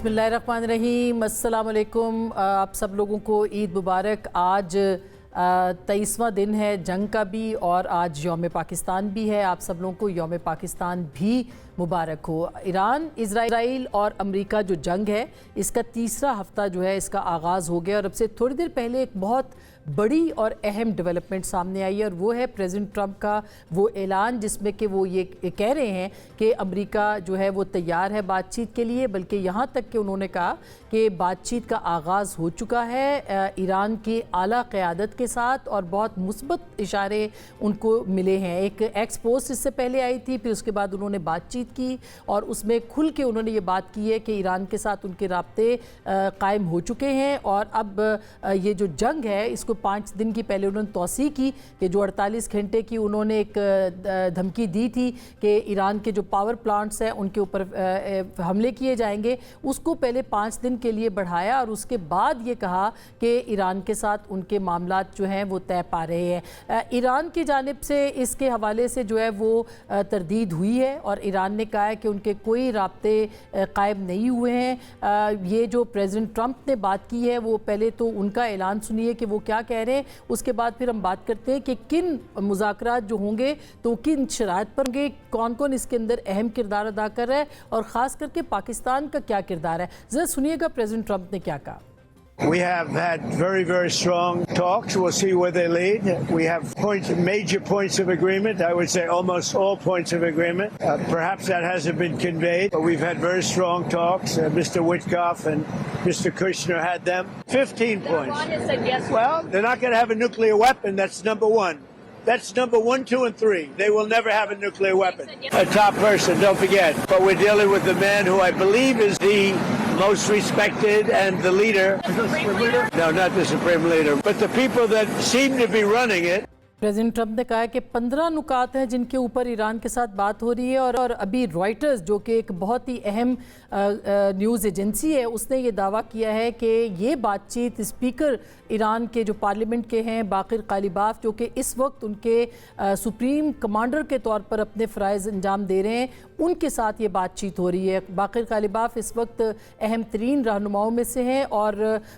بسم اللہ الرحمن الرحیم، السلام علیکم۔ آپ سب لوگوں کو عید مبارک۔ آج 23واں دن ہے جنگ کا بھی اور آج یوم پاکستان بھی ہے۔ آپ سب لوگوں کو یوم پاکستان بھی مبارک ہو۔ ایران، اسرائیل اور امریکہ جو جنگ ہے اس کا تیسرا ہفتہ جو ہے اس کا آغاز ہو گیا، اور اب سے تھوڑی دیر پہلے ایک بہت بڑی اور اہم ڈیولپمنٹ سامنے آئی ہے، اور وہ ہے پریزیڈنٹ ٹرمپ کا وہ اعلان جس میں کہ وہ یہ کہہ رہے ہیں کہ امریکہ جو ہے وہ تیار ہے بات چیت کے لیے، بلکہ یہاں تک کہ انہوں نے کہا کہ بات چیت کا آغاز ہو چکا ہے ایران کی اعلیٰ قیادت کے ساتھ، اور بہت مثبت اشارے ان کو ملے ہیں۔ ایک ایکس پوسٹ اس سے پہلے آئی تھی، پھر اس کے بعد انہوں نے بات چیت کی اور اس میں کھل کے انہوں نے یہ بات کی ہے کہ ایران کے ساتھ ان کے رابطے قائم ہو چکے ہیں، اور اب یہ جو جنگ ہے اس کو 5 دن کی پہلے انہوں نے توسیع کی کہ جو 48 گھنٹے کی انہوں نے ایک دھمکی دی تھی کہ ایران کے جو پاور پلانٹس ہیں ان کے اوپر حملے کیے جائیں گے، اس کو پہلے 5 دن کے لیے بڑھایا، اور اس کے بعد یہ کہا کہ ایران کے ساتھ ان کے معاملات جو ہیں وہ طے پا رہے ہیں۔ ایران کی جانب سے اس کے حوالے سے جو ہے وہ تردید ہوئی ہے، اور ایران نے کہا ہے کہ ان کے کوئی رابطے قائم نہیں ہوئے ہیں۔ یہ جو پریزیڈنٹ ٹرمپ نے بات کی ہے وہ پہلے تو ان کا اعلان سنیے کہ وہ کیا کہہ رہے ہیں، اس کے بعد پھر ہم بات کرتے ہیں کہ کن مذاکرات جو ہوں گے تو کن شرائط پر ہوں گے، کون کون اس کے اندر اہم کردار ادا کر رہا ہے، اور خاص کر کے پاکستان کا کیا کردار ہے۔ ذرا سنیے گا پریزیڈنٹ ٹرمپ نے کیا کہا۔ We have had very, very strong talks. We'll see where they lead. We have major points of agreement. I would say almost all points of agreement. Perhaps that hasn't been conveyed, but we've had very strong talks. Mr. Witkoff and Mr. Kushner had them. 15 points. Iran has said yes. Well, they're not going to have a nuclear weapon. That's number one. That's number 1, 2, and 3. They will never have a nuclear weapon. A top person, don't forget. But we're dealing with the man who I believe is the most respected and the leader. The Supreme Leader? No, not the Supreme Leader, but the people that seem to be running it. President Trump نے کہا ہے کہ 15 نکات ہیں جن کے اوپر ایران کے ساتھ بات ہو رہی ہے، اور ابھی رائٹرز جو کہ ایک بہت ہی اہم نیوز ایجنسی ہے اس نے یہ دعویٰ کیا ہے کہ یہ بات چیت اسپیکر ایران کے جو پارلیمنٹ کے ہیں باقر قالیباف، جو کہ اس وقت ان کے سپریم کمانڈر کے طور پر اپنے فرائض انجام دے رہے ہیں، ان کے ساتھ یہ بات چیت ہو رہی ہے۔ باقر قالیباف اس وقت اہم ترین رہنماؤں میں سے ہیں، اور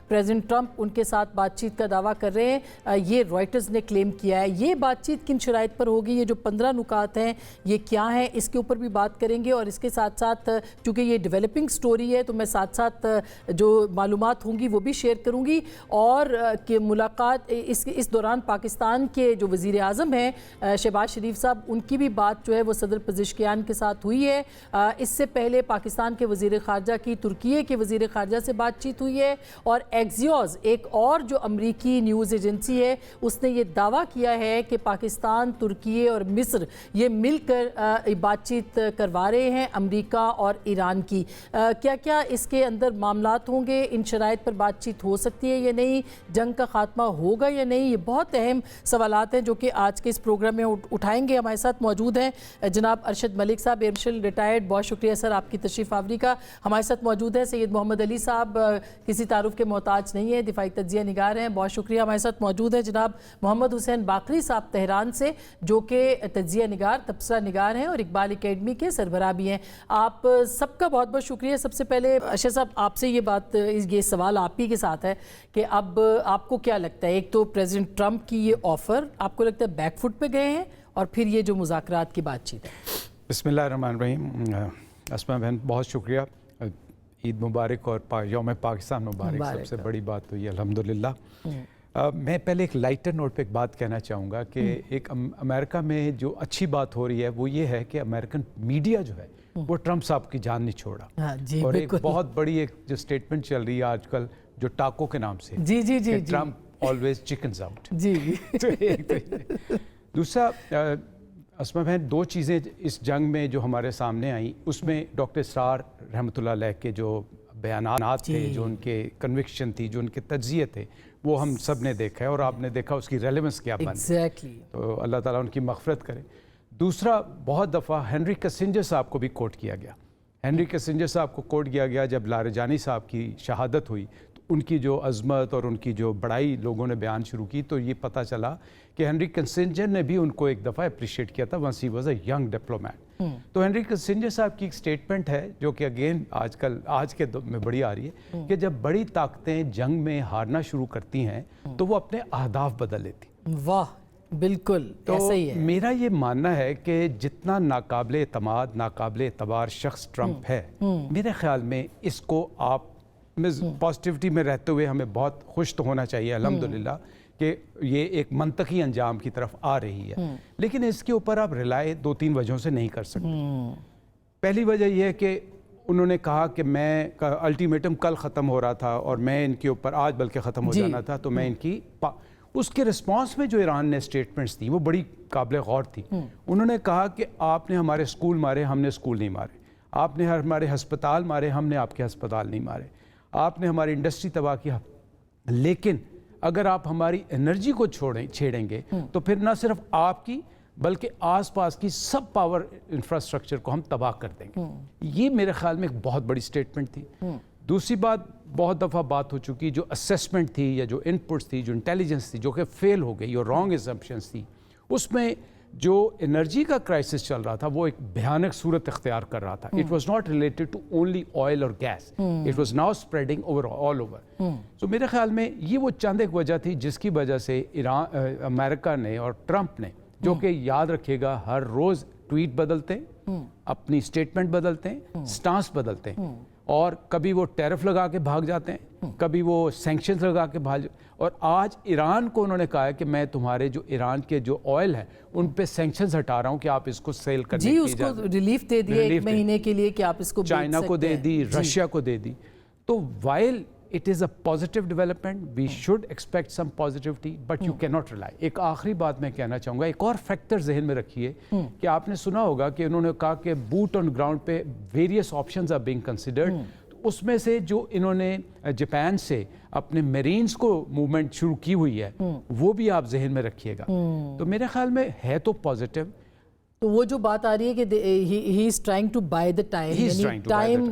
پریزیڈنٹ ٹرمپ ان کے ساتھ بات چیت کا دعویٰ کر رہے ہیں، یہ رائٹرز نے کلیم کیا ہے۔ یہ بات چیت کن شرائط پر ہوگی، یہ جو 15 نکات ہیں یہ کیا ہیں، اس کے اوپر بھی بات کریں گے، اور اس کے ساتھ ساتھ چونکہ یہ ڈیولپنگ سٹوری ہے تو میں ساتھ ساتھ جو معلومات ہوں گی وہ بھی شیئر کروں گی، اور کہ ملاقات اس دوران پاکستان کے جو وزیر اعظم ہیں شہباز شریف صاحب، ان کی بھی بات جو ہے وہ صدر پزشکیان کے ساتھ ہوئی ہے۔ اس سے پہلے پاکستان کے وزیر خارجہ کی ترکیے کے وزیر خارجہ سے بات چیت ہوئی ہے، اور ایکزیوز ایک اور جو امریکی نیوز ایجنسی ہے اس نے یہ دعویٰ کیا ہے کہ پاکستان، ترکیے اور مصر یہ مل کر بات چیت کروا رہے ہیں امریکہ اور ایران کی۔ کیا کیا اس کے اندر معاملات ہوں گے، ان شرائط پر بات چیت ہو سکتی ہے یا نہیں، جنگ کا خاتمہ ہوگا یا نہیں، یہ بہت اہم سوالات ہیں جو کہ آج کے اس پروگرام میں اٹھائیں گے۔ ہمارے ساتھ موجود ہیں جناب ارشد ملک صاحب، ایئر مارشل ریٹائرڈ، بہت شکریہ سر آپ کی تشریف آوری کا۔ ہمارے ساتھ موجود ہے سید محمد علی صاحب، کسی تعارف کے محتاج نہیں ہے، دفاعی تجزیہ نگار ہیں، بہت شکریہ۔ ہمارے ساتھ موجود ہے جناب محمد حسین باقری صاحب تہران سے، جو کہ تجزیہ نگار، تبصرہ نگار ہیں اور اقبال اکیڈمی کے سربراہ بھی ہیں۔ آپ سب کا بہت بہت شکریہ۔ سب سے پہلے ارشد صاحب آپ سے یہ سوال آپ ہی کے ساتھ ہے کہ اب آپ کو کیا لگتا ہے، ایک تو پریزیڈنٹ ٹرمپ کی یہ آفر آپ کو لگتا ہے بیک فٹ پہ گئے ہیں، اور پھر یہ جو مذاکرات کی بات چیت ہے۔ بسم اللہ الرحمن الرحیم۔ اسما بہن بہت شکریہ، عید مبارک اور یوم پاکستان مبارک۔ سب سے بڑی بات تو یہ الحمدللہ۔ میں پہلے ایک لائٹر نوٹ پہ ایک بات کہنا چاہوں گا کہ ایک امریکہ میں جو اچھی بات ہو رہی ہے وہ یہ ہے کہ امریکن میڈیا جو ہے وہ ٹرمپ صاحب کی جان نہیں چھوڑا، اور ایک بہت بڑی ایک جو اسٹیٹمنٹ چل رہی ہے آج کل جو ٹاکو کے نام سے، ٹرمپ آلویز چکنز آؤٹ۔ دوسرا اسما بہن، 2 چیزیں اس جنگ میں جو ہمارے سامنے آئیں، اس میں ڈاکٹر اسرار رحمۃ اللہ علیہ کے جو بیانات تھے، جو ان کے کنوکشن تھی، جو ان کے تجزیے تھے، وہ ہم سب نے دیکھا ہے، اور آپ نے دیکھا اس کی ریلیونس کیا بنی، تو اللہ تعالیٰ ان کی مغفرت کرے۔ دوسرا، بہت دفعہ ہنری کسنجر صاحب کو بھی کوٹ کیا گیا، ہنری کسنجر صاحب کو کوٹ کیا گیا جب لاریجانی صاحب کی شہادت ہوئی، تو ان کی جو عظمت اور ان کی جو بڑائی لوگوں نے بیان شروع کی تو یہ پتہ چلا کہ ہنری کسنجر نے بھی ان کو ایک دفعہ اپریشیٹ کیا تھا once he was a young diplomat. تو ہنری کسنجر صاحب کی ایک سٹیٹمنٹ ہے جو کہ اگین آج کے دور میں بڑی آ رہی ہے کہ جب بڑی طاقتیں جنگ میں ہارنا شروع کرتی ہیں تو وہ اپنے اہداف بدل لیتی. واہ بالکل ایسا ہی ہے. میرا یہ ماننا ہے کہ جتنا ناقابل اعتماد ناقابل اعتبار شخص ٹرمپ ہے میرے خیال میں اس کو آپ پازیٹیوٹی میں رہتے ہوئے ہمیں بہت خوش تو ہونا چاہیے الحمدللہ کہ یہ ایک منطقی انجام کی طرف آ رہی ہے. لیکن اس کے اوپر آپ ریلائے 2-3 وجہوں سے نہیں کر سکتے. پہلی وجہ یہ ہے کہ انہوں نے کہا کہ میں الٹیمیٹم کل ختم ہو رہا تھا اور میں ان کے اوپر آج بلکہ ختم ہو جانا تھا تو میں ان کی اس کے رسپانس میں جو ایران نے سٹیٹمنٹس دی وہ بڑی قابل غور تھی. انہوں نے کہا کہ آپ نے ہمارے اسکول مارے ہم نے اسکول نہیں مارے, آپ نے ہمارے ہسپتال مارے ہم نے آپ کے ہسپتال نہیں مارے, آپ نے ہماری انڈسٹری تباہ کیا, لیکن اگر آپ ہماری انرجی کو چھیڑیں گے تو پھر نہ صرف آپ کی بلکہ آس پاس کی سب پاور انفراسٹرکچر کو ہم تباہ کر دیں گے. یہ میرے خیال میں ایک بہت بڑی سٹیٹمنٹ تھی. دوسری بات بہت دفعہ بات ہو چکی جو اسیسمنٹ تھی یا جو ان پٹس تھی جو انٹیلیجنس تھی جو کہ فیل ہو گئی اور رانگ اسمپشنس تھی, اس میں جو انرجی کا کرائسس چل رہا تھا وہ ایک بھیانک صورت اختیار کر رہا تھا. It was not related to only oil اور gas, it was now spreading all over. تو میرے خیال میں یہ وہ چند ایک وجہ تھی جس کی وجہ سے امریکہ نے اور ٹرمپ نے, جو کہ یاد رکھیے گا ہر روز ٹویٹ بدلتے ہیں, اپنی سٹیٹمنٹ بدلتے ہیں, سٹانس بدلتے ہیں, اور کبھی وہ ٹیرف لگا کے بھاگ جاتے ہیں, کبھی وہ سینکشنز لگا کے بھاگ, اور آج ایران کو انہوں نے کہا ہے کہ میں تمہارے جو ایران کے جو آئل ہے ان پہ سینکشنز ہٹا رہا ہوں کہ آپ اس کو سیل کرنے کی اجازت. اس کو ریلیف دے دی 1 مہینے کے لیے کہ آپ اس کو چائنا کو دے دی, رشیا کو دے دی. تو while it is a positive development, we should expect some positivity, but you cannot rely. ایک آخری بات میں کہنا چاہوں گا, ایک اور فیکٹر ذہن میں رکھیے کہ آپ نے سنا ہوگا کہ انہوں نے کہا کہ بوٹ آن گراؤنڈ پہ various options are being considered. اس میں سے جو انہوں نے جاپان سے اپنے میرینز کو موومنٹ شروع کی ہوئی ہے وہ بھی آپ ذہن میں رکھیے گا. تو میرے خیال میں ہے تو پازیٹیو. تو وہ جو بات آ رہی ہے کہ he is trying to buy the time, یعنی ٹائم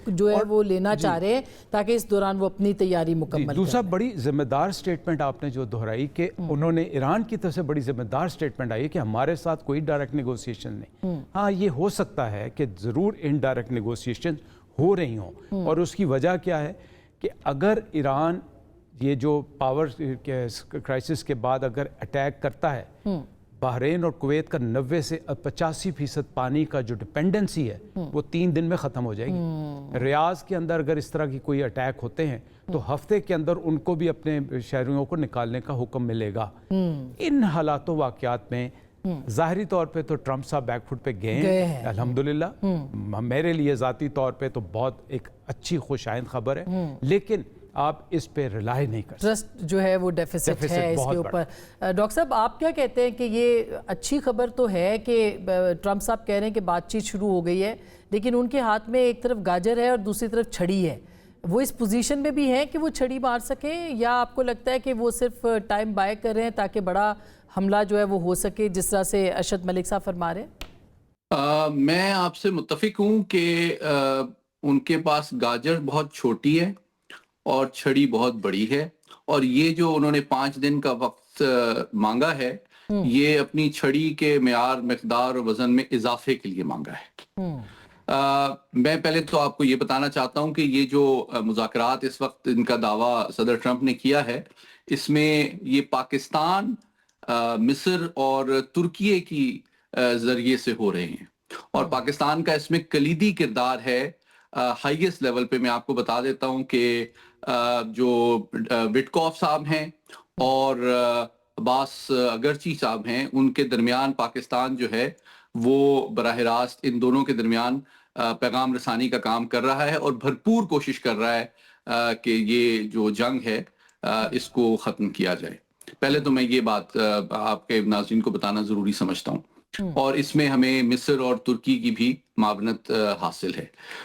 جو ہے وہ لینا چاہ رہے ہیں تاکہ اس دوران وہ اپنی تیاری مکمل کریں. دوسرا بڑی ذمہ دار سٹیٹمنٹ آپ نے جو دہرائی کہ انہوں نے ایران کی طرف سے بڑی ذمہ دار سٹیٹمنٹ آئی کہ ہمارے ساتھ کوئی ڈائریکٹ نیگوسیشن نہیں. ہاں یہ ہو سکتا ہے کہ ضرور انڈائریکٹ نیگوسیشن ہو رہی ہوں, اور اس کی وجہ کیا ہے کہ اگر ایران یہ جو پاور کرائسس کے بعد اگر اٹیک کرتا ہے, بحرین اور کویت کا 90 سے 85% پانی کا جو ڈپینڈنسی ہے وہ 3 دن میں ختم ہو جائے گی. ریاض کے اندر اگر اس طرح کی کوئی اٹیک ہوتے ہیں تو ہفتے کے اندر ان کو بھی اپنے شہریوں کو نکالنے کا حکم ملے گا. ان حالات و واقعات میں ظاہری طور پہ تو ٹرمپ صاحب بیک فٹ پہ گئے ہیں الحمدللہ. میرے لیے ذاتی طور پہ تو بہت ایک اچھی خوش آئند خبر ہے, لیکن آپ اس پہ ریلائی نہیں کر سکتے. ٹرسٹ جو ہے وہ ڈیفیسٹ ہے اس کے اوپر. ڈاکٹر صاحب آپ کیا کہتے ہیں کہ یہ اچھی خبر تو ہے کہ ٹرمپ صاحب کہہ رہے ہیں کہ بات چیت شروع ہو گئی ہے, لیکن ان کے ہاتھ میں ایک طرف گاجر ہے اور دوسری طرف چھڑی ہے. وہ اس پوزیشن میں بھی ہیں کہ وہ چھڑی مار سکیں, یا آپ کو لگتا ہے کہ وہ صرف ٹائم بائی کر رہے ہیں تاکہ بڑا حملہ جو ہے وہ ہو سکے جس طرح سے ارشد ملک صاحب فرما رہے ہیں؟ میں آپ سے متفق ہوں کہ ان کے پاس گاجر بہت چھوٹی ہے اور چھڑی بہت بڑی ہے, اور یہ جو انہوں نے 5 دن کا وقت مانگا ہے یہ اپنی چھڑی کے معیار مقدار اور وزن میں اضافے کے لیے مانگا ہے. میں پہلے تو آپ کو یہ بتانا چاہتا ہوں کہ یہ جو مذاکرات اس وقت ان کا دعویٰ صدر ٹرمپ نے کیا ہے اس میں یہ پاکستان, مصر اور ترکیے کی ذریعے سے ہو رہے ہیں, اور پاکستان کا اس میں کلیدی کردار ہے. ہائیسٹ لیول پہ میں آپ کو بتا دیتا ہوں کہ جو وٹکوف صاحب ہیں اور عباس اگرچی صاحب ہیں ان کے درمیان پاکستان جو ہے وہ براہ راست ان دونوں کے درمیان پیغام رسانی کا کام کر رہا ہے اور بھرپور کوشش کر رہا ہے کہ یہ جو جنگ ہے اس کو ختم کیا جائے. پہلے تو میں یہ بات آپ کے ناظرین کو بتانا ضروری سمجھتا ہوں, اور اس میں ہمیں مصر اور ترکی کی بھی معاونت حاصل ہے.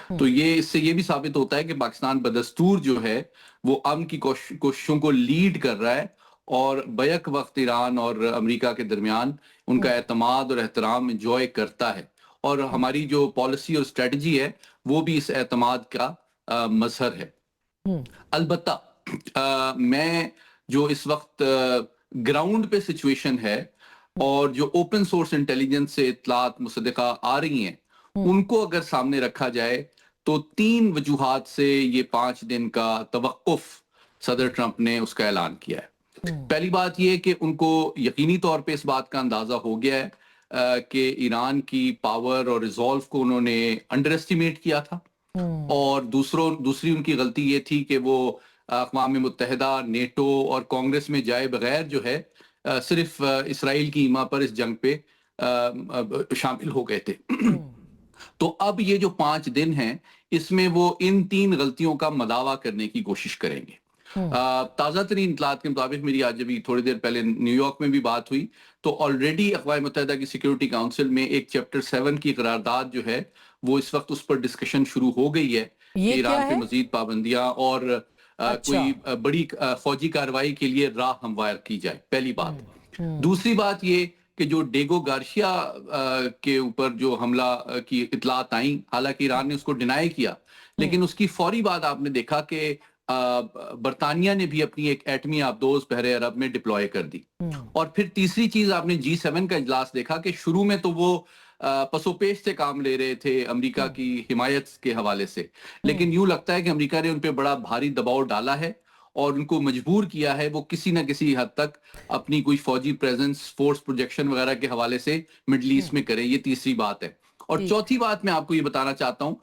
تو یہ اس سے یہ بھی ثابت ہوتا ہے کہ پاکستان بدستور جو ہے وہ امن کی کوششوں کو لیڈ کر رہا ہے, اور بیک وقت ایران اور امریکہ کے درمیان ان کا اعتماد اور احترام انجوائے کرتا ہے, اور ہماری جو پالیسی اور اسٹریٹجی ہے وہ بھی اس اعتماد کا مظہر ہے. البتہ میں جو اس وقت گراؤنڈ پہ سچویشن ہے اور جو اوپن سورس انٹیلیجنس سے اطلاعات مصدقہ آ رہی ہیں ان کو اگر سامنے رکھا جائے تو 3 وجوہات سے یہ 5 دن کا توقف صدر ٹرمپ نے اس کا اعلان کیا ہے. پہلی بات یہ کہ ان کو یقینی طور پہ اس بات کا اندازہ ہو گیا ہے کہ ایران کی پاور اور ریزولو کو انہوں نے انڈر ایسٹیمیٹ کیا تھا, اور دوسری ان کی غلطی یہ تھی کہ وہ اقوام متحدہ, نیٹو اور کانگریس میں جائے بغیر جو ہے صرف اسرائیل کی ایما پر اس جنگ پہ شامل ہو گئے تھے. تو اب یہ جو 5 دن ہیں اس میں وہ ان 3 غلطیوں کا مداوع کرنے کی کوشش کریں گے. تازہ ترین اطلاعات کے مطابق, میری آج ابھی تھوڑی دیر پہلے نیو یارک میں بھی بات ہوئی, تو آلریڈی اقوام متحدہ کی سیکیورٹی کاؤنسل میں ایک چیپٹر 7 کی قرارداد جو ہے وہ اس وقت اس پر ڈسکشن شروع ہو گئی ہے کہ ایران پہ مزید پابندیاں اور کوئی بڑی فوجی کارروائی کے لیے راہ ہموار کی جائے, پہلی بات. دوسری بات یہ کہ جو ڈیگو گارشیا کے اوپر جو حملہ کی اطلاعات آئیں, حالانکہ ایران نے اس کو ڈینائی کیا, لیکن اس کی فوری بعد آپ نے دیکھا کہ برطانیہ نے بھی اپنی ایک ایٹمی آبدوز بحر عرب میں ڈپلوائے کر دی. اور پھر تیسری چیز آپ نے G7 کا اجلاس دیکھا کہ شروع میں تو وہ پسو پیش سے کام لے رہے تھے امریکہ کی حمایت کے حوالے سے, لیکن یوں لگتا ہے کہ امریکہ نے ان پہ بڑا بھاری دباؤ ڈالا ہے اور ان کو مجبور کیا ہے وہ کسی نہ کسی حد تک اپنی کوئی فوجی پریزنس, فورس پروجیکشن وغیرہ کے حوالے سے مڈل ایسٹ میں کریں. یہ تیسری بات ہے. اور چوتھی بات میں آپ کو یہ بتانا چاہتا ہوں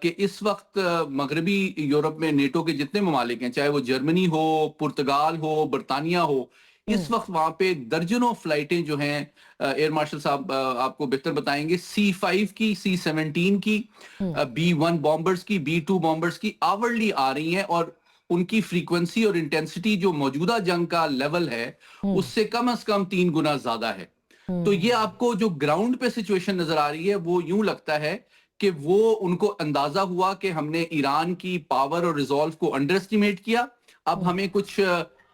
کہ اس وقت مغربی یورپ میں نیٹو کے جتنے ممالک ہیں, چاہے وہ جرمنی ہو, پرتگال ہو, برطانیہ ہو, اس وقت وہاں پہ درجنوں فلائٹیں جو ہیں, ایئر مارشل صاحب آپ کو بہتر بتائیں گے, C5 کی, C17 کی, B1 بامبرز کی, B2 بامبرز کی آورلی آ رہی ہیں, اور ان کی فریکوینسی اور انٹینسٹی جو موجودہ جنگ کا لیول ہے اس سے کم از کم 3 گنا زیادہ ہے. تو یہ آپ کو جو گراؤنڈ پہ سچویشن نظر آ رہی ہے وہ یوں لگتا ہے کہ وہ ان کو اندازہ ہوا کہ ہم نے ایران کی پاور اور ریزولو کو انڈر ایسٹیمیٹ کیا, اب ہمیں کچھ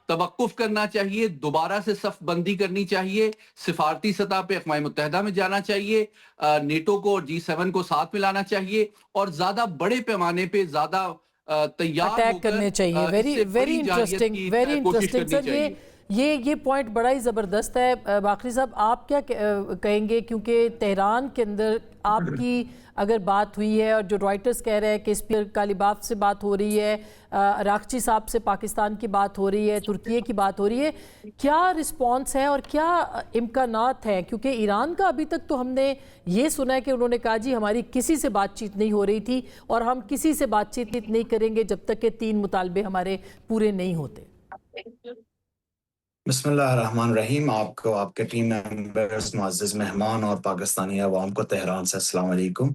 توقف کرنا چاہیے, دوبارہ سے صف بندی کرنی چاہیے, سفارتی سطح پہ اقوام متحدہ میں جانا چاہیے, نیٹو کو اور G7 کو ساتھ ملانا چاہیے, اور زیادہ بڑے پیمانے پہ زیادہ تیار اٹیک کرنے چاہیے. ویری انٹرسٹنگ سر, یہ پوائنٹ بڑا ہی زبردست ہے. باقری صاحب آپ کیا کہیں گے, کیونکہ تہران کے اندر آپ کی اگر بات ہوئی ہے اور جو رائٹرز کہہ رہے ہیں کہ اسپیکر کالیباف سے بات ہو رہی ہے, راکچی صاحب سے پاکستان کی بات ہو رہی ہے, ترکیے کی بات ہو رہی ہے, کیا رسپانس ہے اور کیا امکانات ہیں؟ کیونکہ ایران کا ابھی تک تو ہم نے یہ سنا ہے کہ انہوں نے کہا جی ہماری کسی سے بات چیت نہیں ہو رہی تھی اور ہم کسی سے بات چیت نہیں کریں گے جب تک کہ 3 مطالبے ہمارے پورے نہیں ہوتے. بسم اللہ الرحمن الرحیم. آپ کو, آپ کے ٹیم ممبرز, معزز مہمان اور پاکستانی عوام کو تہران سے السلام علیکم.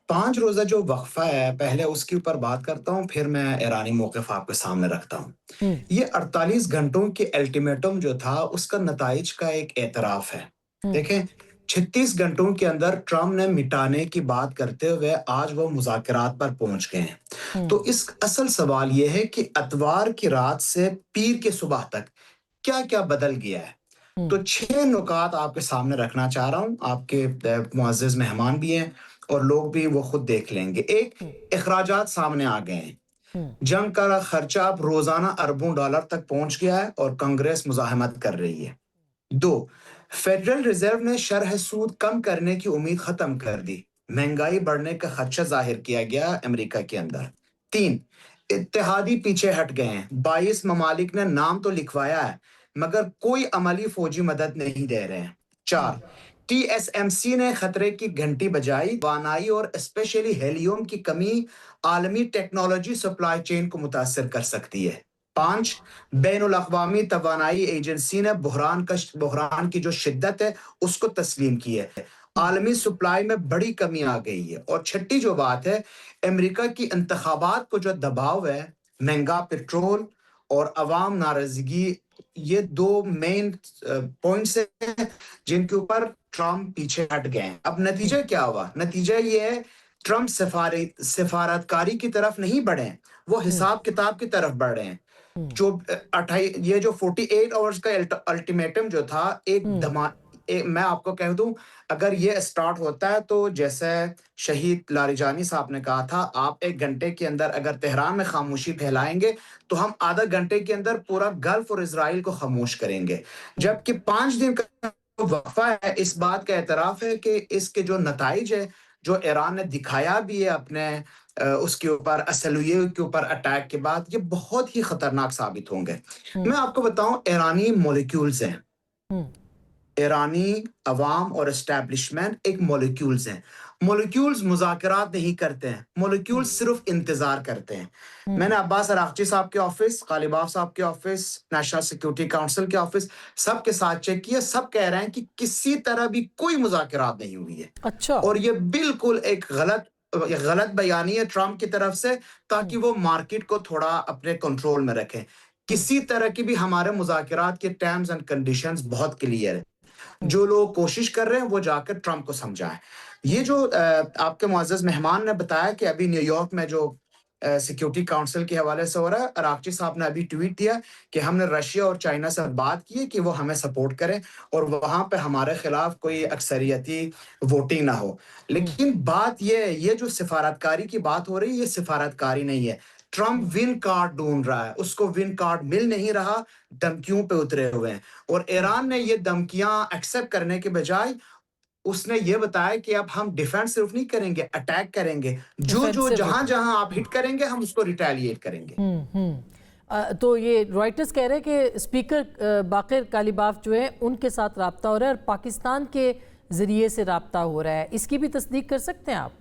5 روزہ جو وقفہ ہے, پہلے اس کے اوپر بات کرتا ہوں, پھر میں ایرانی موقف آپ کے سامنے رکھتا ہوں. یہ 48 گھنٹوں کے الٹیمیٹم جو تھا اس کا نتائج کا ایک اعتراف ہے. دیکھیں 36 گھنٹوں کے اندر ٹرمپ نے مٹانے کی بات کرتے ہوئے آج وہ مذاکرات پر پہنچ گئے ہیں. تو اس اصل سوال یہ ہے کہ اتوار کی رات سے پیر کے صبح تک کیا کیا بدل گیا ہے. تو 6 نکات آپ کے سامنے رکھنا چاہ رہا ہوں, آپ کے معزز مہمان بھی ہیں اور لوگ بھی وہ خود دیکھ لیں گے. ایک, اخراجات سامنے آ گئے ہیں. جنگ کا خرچہ اب روزانہ اربوں ڈالر تک پہنچ گیا ہے اور کانگریس مزاحمت کر رہی ہے. 2, فیڈرل ریزرو نے شرح سود کم کرنے کی امید ختم کر دی, مہنگائی بڑھنے کا خدشہ ظاہر کیا گیا امریکہ کے اندر. 3, اتحادی پیچھے ہٹ گئے ہیں, 22 ممالک نے نام تو لکھوایا ہے مگر کوئی عملی فوجی مدد نہیں دے رہے ہیں. 4, TSMC نے خطرے کی گھنٹی بجائی, توانائی اور اسپیشلی ہیلیم کی کمی عالمی ٹیکنالوجی سپلائی چین کو متاثر کر سکتی ہے. 5, بین الاقوامی توانائی ایجنسی نے بحران کی جو شدت ہے اس کو تسلیم کی ہے, عالمی سپلائی میں بڑی کمی آ گئی ہے. اور 6 جو بات ہے, امریکہ کی انتخابات کو جو دباؤ ہے, مہنگا پیٹرول اور عوام ناراضگی, یہ 2 مین پوائنٹس ہیں جن کے اوپر ٹرمپ پیچھے ہٹ گئے ہیں. اب نتیجہ کیا ہوا؟ نتیجہ یہ ہے ٹرمپ سفارتکاری کی طرف نہیں بڑھے, وہ حساب کتاب کی طرف بڑھ رہے ہیں. یہ جو 48 آورز کا الٹیمیٹم جو تھا, ایک میں آپ کو کہہ دوں اگر یہ اسٹارٹ ہوتا ہے تو جیسے شہید لاریجانی صاحب نے کہا تھا آپ 1 گھنٹے کے اندر اگر تہران میں خاموشی پھیلائیں گے تو ہم آدھا گھنٹے کے اندر پورا گلف اور اسرائیل کو خاموش کریں گے. جبکہ 5 دن کا وقفہ ہے اس بات کا اعتراف ہے کہ اس کے جو نتائج ہے جو ایران نے دکھایا بھی ہے اپنے اس کے اوپر اسلحے کے اوپر اٹیک کے بعد یہ بہت ہی خطرناک ثابت ہوں گے. میں آپ کو بتاؤں ایرانی مولیکیولز ہیں, ایرانی عوام اور اسٹیبلشمنٹ ایک مولیکیولز ہیں. مولیکیولز مذاکرات نہیں کرتے ہیں, مولیکیولز صرف انتظار کرتے ہیں. میں نے عباس عراقچی صاحب کے آفس, غالباف صاحب کے آفس, نیشنل سیکیورٹی کاؤنسل کے آفس سب کے ساتھ چیک کیا, سب کہہ رہے ہیں کہ کسی طرح بھی کوئی مذاکرات نہیں ہوئی ہے. اچھا. اور یہ بالکل ایک غلط بیانی ہے ٹرمپ کی طرف سے تاکہ وہ مارکیٹ کو تھوڑا اپنے کنٹرول میں رکھیں. کسی طرح کی بھی ہمارے مذاکرات کے ٹرمز اینڈ کنڈیشنز بہت کلیئر ہے. جو لوگ کوشش کر رہے ہیں وہ جا کر ٹرمپ کو سمجھائیں. یہ جو آپ کے معزز مہمان نے بتایا کہ ابھی نیو یارک میں جو سیکیورٹی کاؤنسل کے حوالے سے ہو رہا ہے, عراقچی صاحب نے ابھی ٹویٹ دیا کہ ہم نے رشیا اور چائنا سے بات کی کہ وہ ہمیں سپورٹ کریں اور وہاں پہ ہمارے خلاف کوئی اکثریتی ووٹنگ نہ ہو. لیکن بات یہ جو سفارتکاری کی بات ہو رہی ہے یہ سفارتکاری نہیں ہے. ٹرمپ ون کارڈ ڈھونڈ رہا ہے, اس کو ون کارڈ مل نہیں رہا, دھمکیوں پہ اترے ہوئے ہیں. اور ایران نے یہ دھمکیاں ایکسیپٹ کرنے کے بجائے اس نے یہ بتایا کہ اب ہم ڈیفینس صرف نہیں کریں گے, اٹیک کریں گے. جو جہاں آپ ہٹ کریں گے ہم اس کو ریٹیلیٹ کریں گے. تو یہ رائٹرز کہہ رہے ہیں کہ اسپیکر باقر کالیباف جو ہے ان کے ساتھ رابطہ ہو رہا ہے اور پاکستان کے ذریعے سے رابطہ ہو رہا ہے. اس کی بھی تصدیق کر سکتے ہیں آپ؟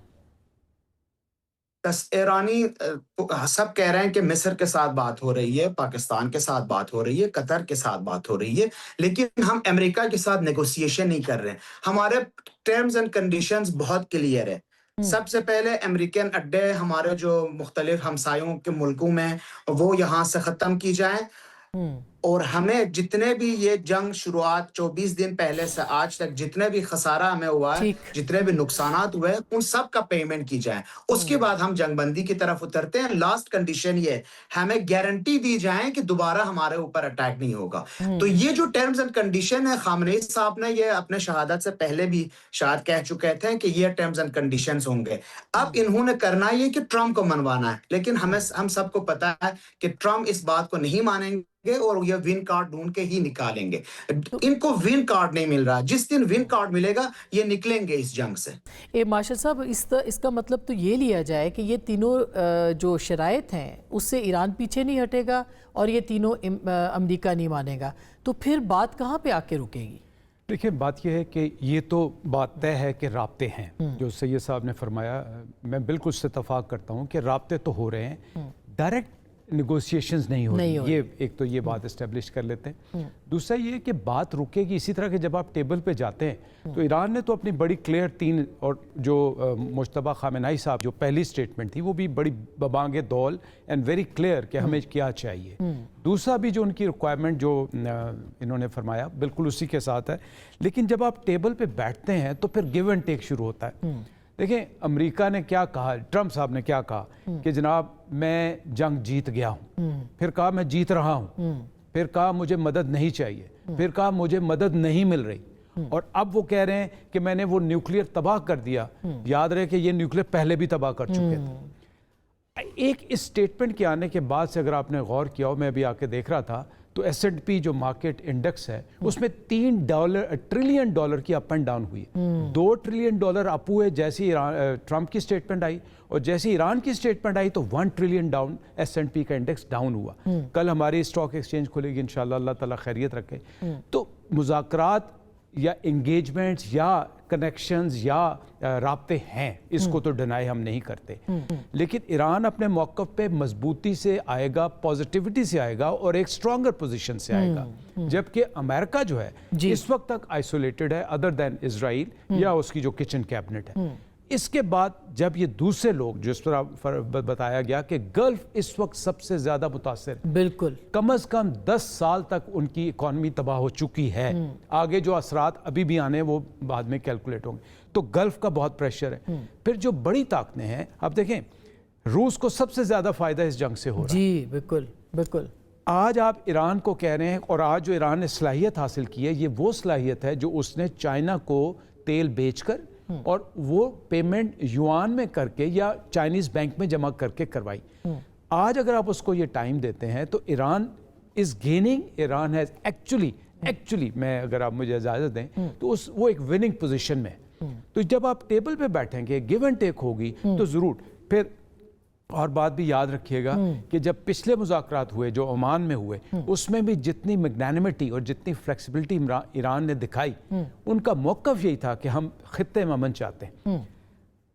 ایرانی سب کہہ رہے ہیں کہ مصر کے ساتھ بات ہو رہی ہے, پاکستان کے ساتھ بات ہو رہی ہے, قطر کے ساتھ بات ہو رہی ہے, لیکن ہم امریکہ کے ساتھ نیگوسیشن نہیں کر رہے ہیں. ہمارے ٹرمز اینڈ کنڈیشنز بہت کلیئر ہے. سب سے پہلے امریکن اڈے ہمارے جو مختلف ہمسایوں کے ملکوں میں وہ یہاں سے ختم کی جائیں اور ہمیں جتنے بھی یہ جنگ شروعات 24 دن پہلے سے آج تک جتنے بھی خسارہ ہمیں ہوا ہے, جتنے بھی نقصانات ہوئے ان سب کا پیمنٹ کی جائے. اس کے بعد ہم جنگ بندی کی طرف اترتے ہیں. لاسٹ کنڈیشن یہ ہمیں گارنٹی دی جائے کہ دوبارہ ہمارے اوپر اٹیک نہیں ہوگا. تو یہ جو ٹرمز اینڈ کنڈیشن ہے, خامنئی صاحب نے یہ اپنے شہادت سے پہلے بھی شاید کہہ چکے تھے کہ یہ ٹرمز اینڈ کنڈیشنز ہوں گے. اب انہوں نے کرنا یہ کہ ٹرمپ کو منوانا ہے, لیکن ہم سب کو پتا ہے کہ ٹرمپ اس بات کو نہیں مانیں گے اور یہ ون کارڈ ڈھونڈ کے ہی نکالیں گے. ان کو ون کارڈ نہیں مل رہا, جس دن ون کارڈ ملے گا یہ نکلیں گے اس جنگ سے. ماشر صاحب اس کا مطلب تو یہ لیا جائے کہ یہ تینوں جو شرائط ہیں اس سے ایران پیچھے نہیں ہٹے گا اور یہ تینوں امریکہ نہیں مانے گا, تو پھر بات کہاں پہ آ کے رکے گی؟ دیکھیں بات یہ ہے کہ یہ تو بات طے ہے کہ رابطے ہیں جو سید صاحب نے فرمایا, میں بالکل اس سے اتفاق کرتا ہوں کہ رابطے تو ہو رہے ہیں, ڈائریکٹ نیگوسیشنز نہیں ہو رہی. یہ ایک تو یہ بات اسٹیبلش کر لیتے ہیں. دوسرا یہ کہ بات رکے گی اسی طرح کہ جب آپ ٹیبل پہ جاتے ہیں تو ایران نے تو اپنی بڑی کلیئر 3 اور جو مجتبی خامنہئی صاحب جو پہلی سٹیٹمنٹ تھی وہ بھی بڑی ببانگ دول اینڈ ویری کلیئر کہ ہمیں کیا چاہیے. دوسرا بھی جو ان کی ریکوائرمنٹ جو انہوں نے فرمایا بالکل اسی کے ساتھ ہے. لیکن جب آپ ٹیبل پہ بیٹھتے ہیں تو پھر گیو اینڈ ٹیک شروع ہوتا ہے. دیکھیں امریکہ نے کیا کہا, ٹرمپ صاحب نے کیا کہا کہ جناب میں جنگ جیت گیا ہوں, پھر کہا میں جیت رہا ہوں, پھر کہا مجھے مدد نہیں چاہیے, پھر کہا مجھے مدد نہیں مل رہی, اور اب وہ کہہ رہے ہیں کہ میں نے وہ نیوکلیر تباہ کر دیا. یاد رہے کہ یہ نیوکلیر پہلے بھی تباہ کر چکے تھے. ایک اس سٹیٹمنٹ کے آنے کے بعد سے اگر آپ نے غور کیا ہو, میں ابھی آ کے دیکھ رہا تھا تو S&P جو مارکیٹ انڈیکس ہے اس میں $3 ٹریلین کی اپ اینڈ ڈاؤن ہوئی. $2 ٹریلین اپ ہوئے جیسی ٹرمپ کی سٹیٹمنٹ آئی, اور جیسی ایران کی سٹیٹمنٹ آئی تو 1 ٹریلین ڈاؤن S&P کا انڈیکس ڈاؤن ہوا. کل ہماری اسٹاک ایکسچینج کھلے گی انشاءاللہ, اللہ تعالیٰ خیریت رکھے. تو مذاکرات یا انگیجمنٹس یا کنیکشنز یا رابطے ہیں, اس کو تو ڈینائی ہم نہیں کرتے, لیکن ایران اپنے موقف پہ مضبوطی سے آئے گا, پازیٹیوٹی سے آئے گا اور ایک سٹرونگر پوزیشن سے آئے گا. جبکہ امریکہ جو ہے اس وقت تک آئسولیٹڈ ہے ادر دین اسرائیل یا اس کی جو کچن کیبنٹ ہے. اس کے بعد جب یہ دوسرے لوگ جس طرح بتایا گیا کہ گلف اس وقت سب سے زیادہ متاثر ہے, بالکل کم از کم 10 سال تک ان کی اکانومی تباہ ہو چکی ہے, آگے جو اثرات ابھی بھی آنے وہ بعد میں کیلکولیٹ ہوں گے, تو گلف کا بہت پریشر ہے. پھر جو بڑی طاقتیں ہیں, اب دیکھیں روس کو سب سے زیادہ فائدہ اس جنگ سے ہو رہا ہے. جی بالکل بالکل. آج آپ ایران کو کہہ رہے ہیں، اور آج جو ایران نے صلاحیت حاصل کی ہے، یہ وہ صلاحیت ہے جو اس نے چائنا کو تیل بیچ کر اور وہ پیمنٹ یوان میں کر کے یا چائنیز بینک میں جمع کر کے کروائی. آج اگر آپ اس کو یہ ٹائم دیتے ہیں تو ایران از گیننگ. ایران ہیز ایکچولی میں اگر آپ مجھے اجازت دیں تو وہ ایک وننگ پوزیشن میں. تو جب آپ ٹیبل پہ بیٹھیں گے، گیو اینڈ ٹیک ہوگی تو ضرور. پھر اور بات بھی یاد رکھیے گا کہ جب پچھلے مذاکرات ہوئے جو عمان میں ہوئے، اس میں بھی جتنی میگنانیمٹی اور جتنی فلیکسیبلٹی ایران نے دکھائی، ان کا موقف یہی تھا کہ ہم خطے میں امن چاہتے ہیں.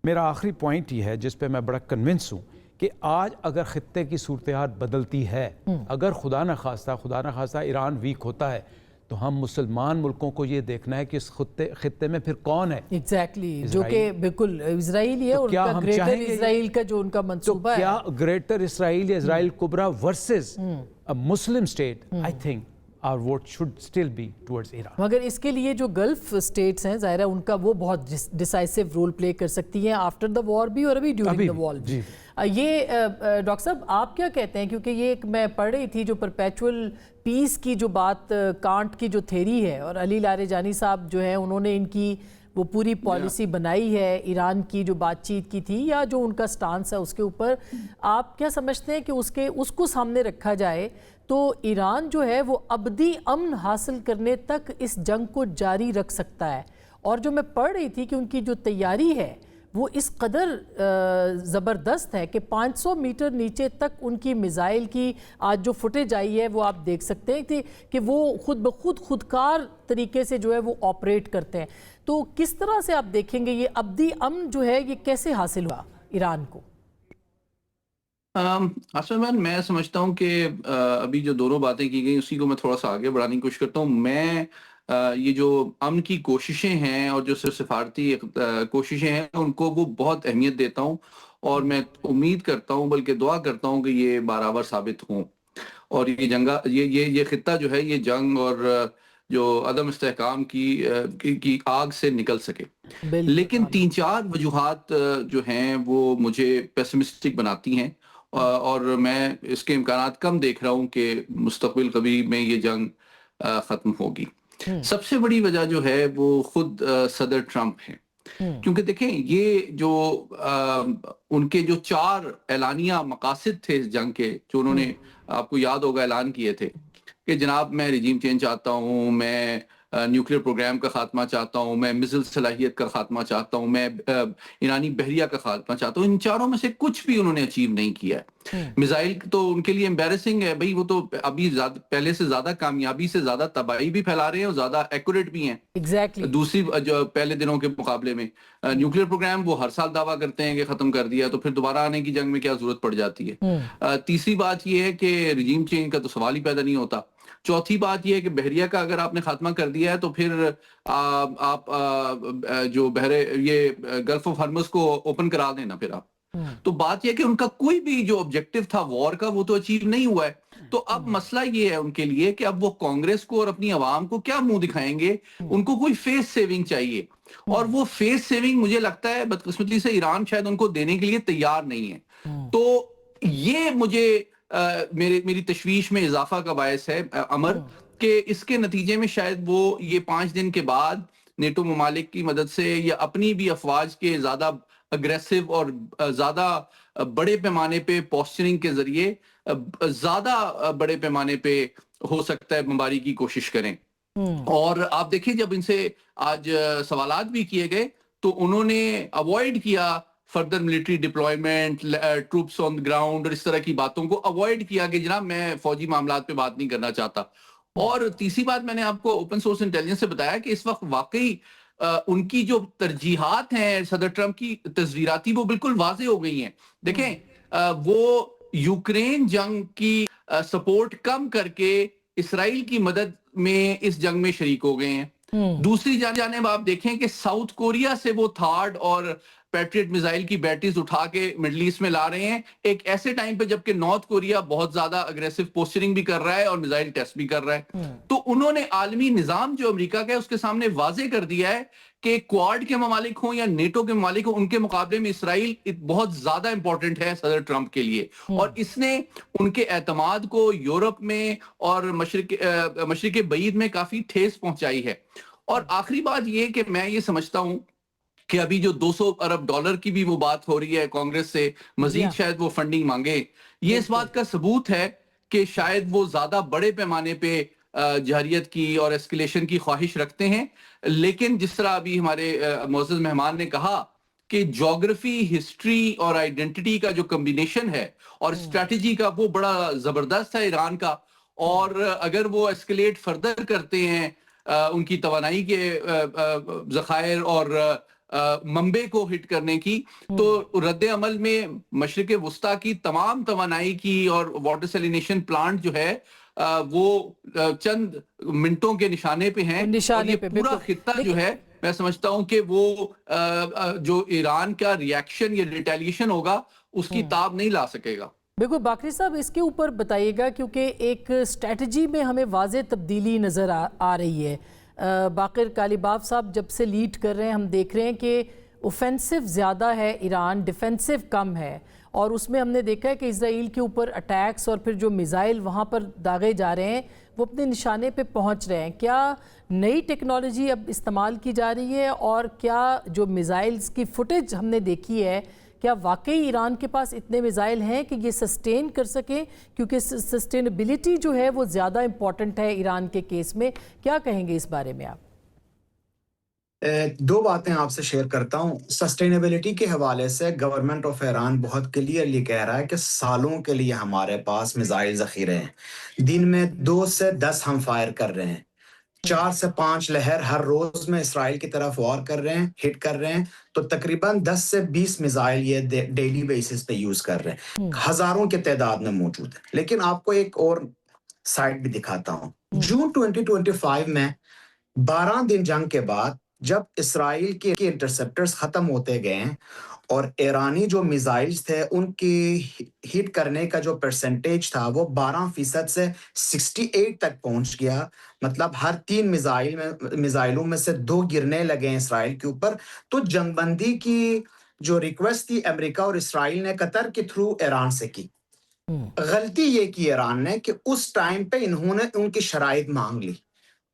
میرا آخری پوائنٹ یہ ہے جس پہ میں بڑا کنونس ہوں کہ آج اگر خطے کی صورتحال بدلتی ہے، اگر خدا نخواستہ ایران ویک ہوتا ہے، تو ہم مسلمان ملکوں کو یہ دیکھنا ہے کہ اس خطے میں پھر کون ہے. ایگزیکٹلی، جو کہ بالکل اسرائیل ہے، اور کا گریٹر اسرائیل کا جو ان کا منصوبہ ہے. تو کیا گریٹر اسرائیل یا اسرائیل کبریٰ versus Muslim state? I think our vote should still be towards Iran. مگر اس کے لیے جو گلف اسٹیٹس ہیں، ظاہر ہے ان کا وہ بہت ڈیسائسو رول پلے کر سکتی ہیں آفٹر دا وار بھی اور ابھی ڈیورنگ دا وار بھی. یہ ڈاکٹر صاحب آپ کیا کہتے ہیں؟ کیونکہ یہ ایک میں پڑھ رہی تھی جو پرپیچول پیس کی جو بات، کانٹ کی جو تھیری ہے، اور علی لاریجانی صاحب جو ہیں انہوں نے ان کی وہ پوری پالیسی بنائی ہے ایران کی جو بات چیت کی تھی یا جو ان کا سٹانس ہے اس کے اوپر. آپ کیا سمجھتے ہیں کہ اس کو سامنے رکھا جائے تو ایران جو ہے وہ ابدی امن حاصل کرنے تک اس جنگ کو جاری رکھ سکتا ہے؟ اور جو میں پڑھ رہی تھی کہ ان کی جو تیاری ہے وہ اس قدر زبردست ہے کہ 500 میٹر نیچے تک ان کی میزائل کی آج جو فوٹیج آئی ہے وہ آپ دیکھ سکتے ہیں کہ وہ خود بخود خودکار طریقے سے جو ہے وہ آپریٹ کرتے ہیں. تو کس طرح سے آپ دیکھیں گے یہ ابدی امن جو ہے یہ کیسے حاصل ہوا ایران کو؟ حسن، میں سمجھتا ہوں کہ ابھی جو دونوں باتیں کی گئی اسی کو میں تھوڑا سا آگے بڑھانے کی کوشش کرتا ہوں. میں یہ جو امن کی کوششیں ہیں اور جو سفارتی کوششیں ہیں ان کو وہ بہت اہمیت دیتا ہوں، اور میں امید کرتا ہوں بلکہ دعا کرتا ہوں کہ یہ بارآور ثابت ہوں اور یہ خطہ جو ہے یہ جنگ اور جو عدم استحکام کی آگ سے نکل سکے. لیکن 3-4 وجوہات جو ہیں وہ مجھے پیسمسٹک بناتی ہیں، اور میں اس کے امکانات کم دیکھ رہا ہوں کہ مستقبل قریب میں یہ جنگ ختم ہوگی. سب سے بڑی وجہ جو ہے وہ خود صدر ٹرمپ ہے. کیونکہ دیکھیں یہ جو ان کے جو 4 اعلانیہ مقاصد تھے اس جنگ کے، جو انہوں نے آپ کو یاد ہوگا اعلان کیے تھے کہ جناب میں رجیم چینج چاہتا ہوں، میں نیوکلیئر پروگرام کا خاتمہ چاہتا ہوں، میں میزائل صلاحیت کا خاتمہ چاہتا ہوں، میں ایرانی بحریہ کا خاتمہ چاہتا ہوں. ان چاروں میں سے کچھ بھی انہوں نے اچیو نہیں کیا ہے. میزائل تو ان کے لیے امبیرسنگ ہے بھائی، وہ تو ابھی پہلے سے زیادہ کامیابی سے زیادہ تباہی بھی پھیلا رہے ہیں اور زیادہ ایکوریٹ بھی ہیں دوسری جو پہلے دنوں کے مقابلے میں. نیوکلیئر پروگرام وہ ہر سال دعویٰ کرتے ہیں کہ ختم کر دیا، تو پھر دوبارہ آنے کی جنگ میں کیا ضرورت پڑ جاتی ہے. تیسری بات یہ ہے کہ رجیم چینج کا تو سوال ہی پیدا نہیں ہوتا. چوتھی بات یہ ہے کہ بحریہ کا اگر آپ نے خاتمہ کر دیا ہے تو پھر آپ جو یہ گلف آف ہرمز کو اوپن کرا دینا پھر آپ. تو بات یہ کہ ان کا کوئی بھی جو آبجیکٹو تھا وار کا وہ تو اچیو نہیں ہوا ہے. تو اب مسئلہ یہ ہے ان کے لیے کہ اب وہ کانگریس کو اور اپنی عوام کو کیا منہ دکھائیں گے. ان کو کوئی فیس سیونگ چاہیے، اور وہ فیس سیونگ مجھے لگتا ہے بدقسمتی سے ایران شاید ان کو دینے کے لیے تیار نہیں ہے. تو یہ مجھے میری تشویش میں اضافہ کا باعث ہے امر، کہ اس کے نتیجے میں شاید وہ یہ 5 دن کے بعد نیٹو ممالک کی مدد سے یا اپنی بھی افواج کے زیادہ اگریسو اور زیادہ بڑے پیمانے پہ پوسچرنگ کے ذریعے زیادہ بڑے پیمانے پہ ہو سکتا ہے بمباری کی کوشش کریں. اور آپ دیکھیں جب ان سے آج سوالات بھی کیے گئے تو انہوں نے اوائڈ کیا further military deployment, troops on ground اور اس طرح کی باتوں کو اوائڈ کیا کہ جناب میں فوجی معاملات پہ بات نہیں کرنا چاہتا. اور تیسری بات میں نے آپ کو اوپن سورس انٹیلیجنس سے بتایا کہ اس وقت واقعی ان کی جو ترجیحات ہیں صدر ٹرمپ کی تصویراتی وہ بالکل واضح ہو گئی ہیں. دیکھیں وہ یوکرین جنگ کی سپورٹ کم کر کے اسرائیل کی مدد میں اس جنگ میں شریک ہو گئے ہیں. دوسری جانب آپ دیکھیں کہ ساؤتھ کوریا سے وہ تھارڈ اور پیٹریٹ میزائل کی بیٹریز اٹھا کے مڈل ایسٹ میں لا رہے ہیں ایک ایسے ٹائم پہ جبکہ نارتھ کوریا بہت زیادہ اگریسو پوسچرنگ بھی کر رہا ہے اور میزائل ٹیسٹ بھی کر رہا ہے. تو انہوں نے عالمی نظام جو امریکہ کا ہے اس کے سامنے واضح کر دیا ہے کہ کوارڈ کے ممالک ہوں یا نیٹو کے ممالک ہوں ان کے مقابلے میں اسرائیل بہت زیادہ امپورٹنٹ ہے صدر ٹرمپ کے لیے, اور اس نے ان کے اعتماد کو یورپ میں اور مشرق بعید میں کافی ٹھیس پہنچائی ہے. اور آخری بات یہ کہ میں یہ سمجھتا ہوں کہ ابھی جو $200 ارب کی بھی وہ بات ہو رہی ہے کانگریس سے مزید شاید وہ فنڈنگ مانگے, یہ اس بات کا ثبوت ہے کہ شاید وہ زیادہ بڑے پیمانے پہ جہریت کی اور ایسکیلیشن کی خواہش رکھتے ہیں. لیکن جس طرح ابھی ہمارے معزز مہمان نے کہا کہ جیوگرافی, ہسٹری اور آئیڈینٹی کا جو کمبینیشن ہے اور اسٹریٹجی کا وہ بڑا زبردست ہے ایران کا, اور اگر وہ ایسکیلیٹ فردر کرتے ہیں ان کی توانائی کے ذخائر اور منبع کو ہٹ کرنے کی, تو رد عمل میں مشرق وسطیٰ کی تمام توانائی کی اور واٹر سیلینیشن پلانٹ جو ہے وہ چند منٹوں کے نشانے پہ ہیں, اور یہ پورا خطہ جو ہے میں سمجھتا ہوں کہ وہ جو ایران کا ریاکشن یا ریٹیلیشن ہوگا اس کی تاب نہیں لا سکے گا. بالکل باقری صاحب اس کے اوپر بتائیے گا, کیونکہ ایک اسٹریٹجی میں ہمیں واضح تبدیلی نظر آ رہی ہے. باقر کالیباف صاحب جب سے لیڈ کر رہے ہیں ہم دیکھ رہے ہیں کہ اوفینسو زیادہ ہے ایران, ڈیفینسو کم ہے, اور اس میں ہم نے دیکھا ہے کہ اسرائیل کے اوپر اٹیکس اور پھر جو میزائل وہاں پر داغے جا رہے ہیں وہ اپنے نشانے پہ پہنچ رہے ہیں. کیا نئی ٹیکنالوجی اب استعمال کی جا رہی ہے, اور کیا جو میزائلز کی فوٹیج ہم نے دیکھی ہے کیا واقعی ایران کے پاس اتنے میزائل ہیں کہ یہ سسٹین کر سکیں, کیونکہ سسٹینیبلٹی جو ہے وہ زیادہ امپورٹنٹ ہے ایران کے کیس میں. کیا کہیں گے اس بارے میں آپ؟ دو باتیں آپ سے شیئر کرتا ہوں. سسٹینیبلٹی کے حوالے سے گورنمنٹ آف ایران بہت کلیئرلی کہہ رہا ہے کہ سالوں کے لیے ہمارے پاس میزائل ذخیرے ہیں, دن میں 2 سے 10 ہم فائر کر رہے ہیں, 4 سے 5 لہر ہر روز میں اسرائیل کی طرف وار کر رہے ہیں, ہٹ کر رہے ہیں, تو تقریباً 10 سے 20 میزائل یہ ڈیلی بیسس پہ یوز کر رہے ہیں, ہزاروں کے تعداد میں موجود ہیں. لیکن آپ کو ایک اور سائٹ بھی دکھاتا ہوں. جون 2025 میں 12 دن جنگ کے بعد جب اسرائیل کے انٹرسپٹرز ختم ہوتے گئے ہیں اور ایرانی جو میزائلز تھے ان کی ہٹ کرنے کا جو پرسنٹیج تھا وہ 12% سے 68 تک پہنچ گیا. مطلب ہر 3 میزائلوں میں سے 2 گرنے لگے ہیں اسرائیل کے اوپر. تو جنگ بندی کی جو ریکویسٹ تھی امریکہ اور اسرائیل نے قطر کے تھرو ایران سے کی. غلطی یہ کی ایران نے کہ اس ٹائم پہ انہوں نے ان کی شرائط مانگ لی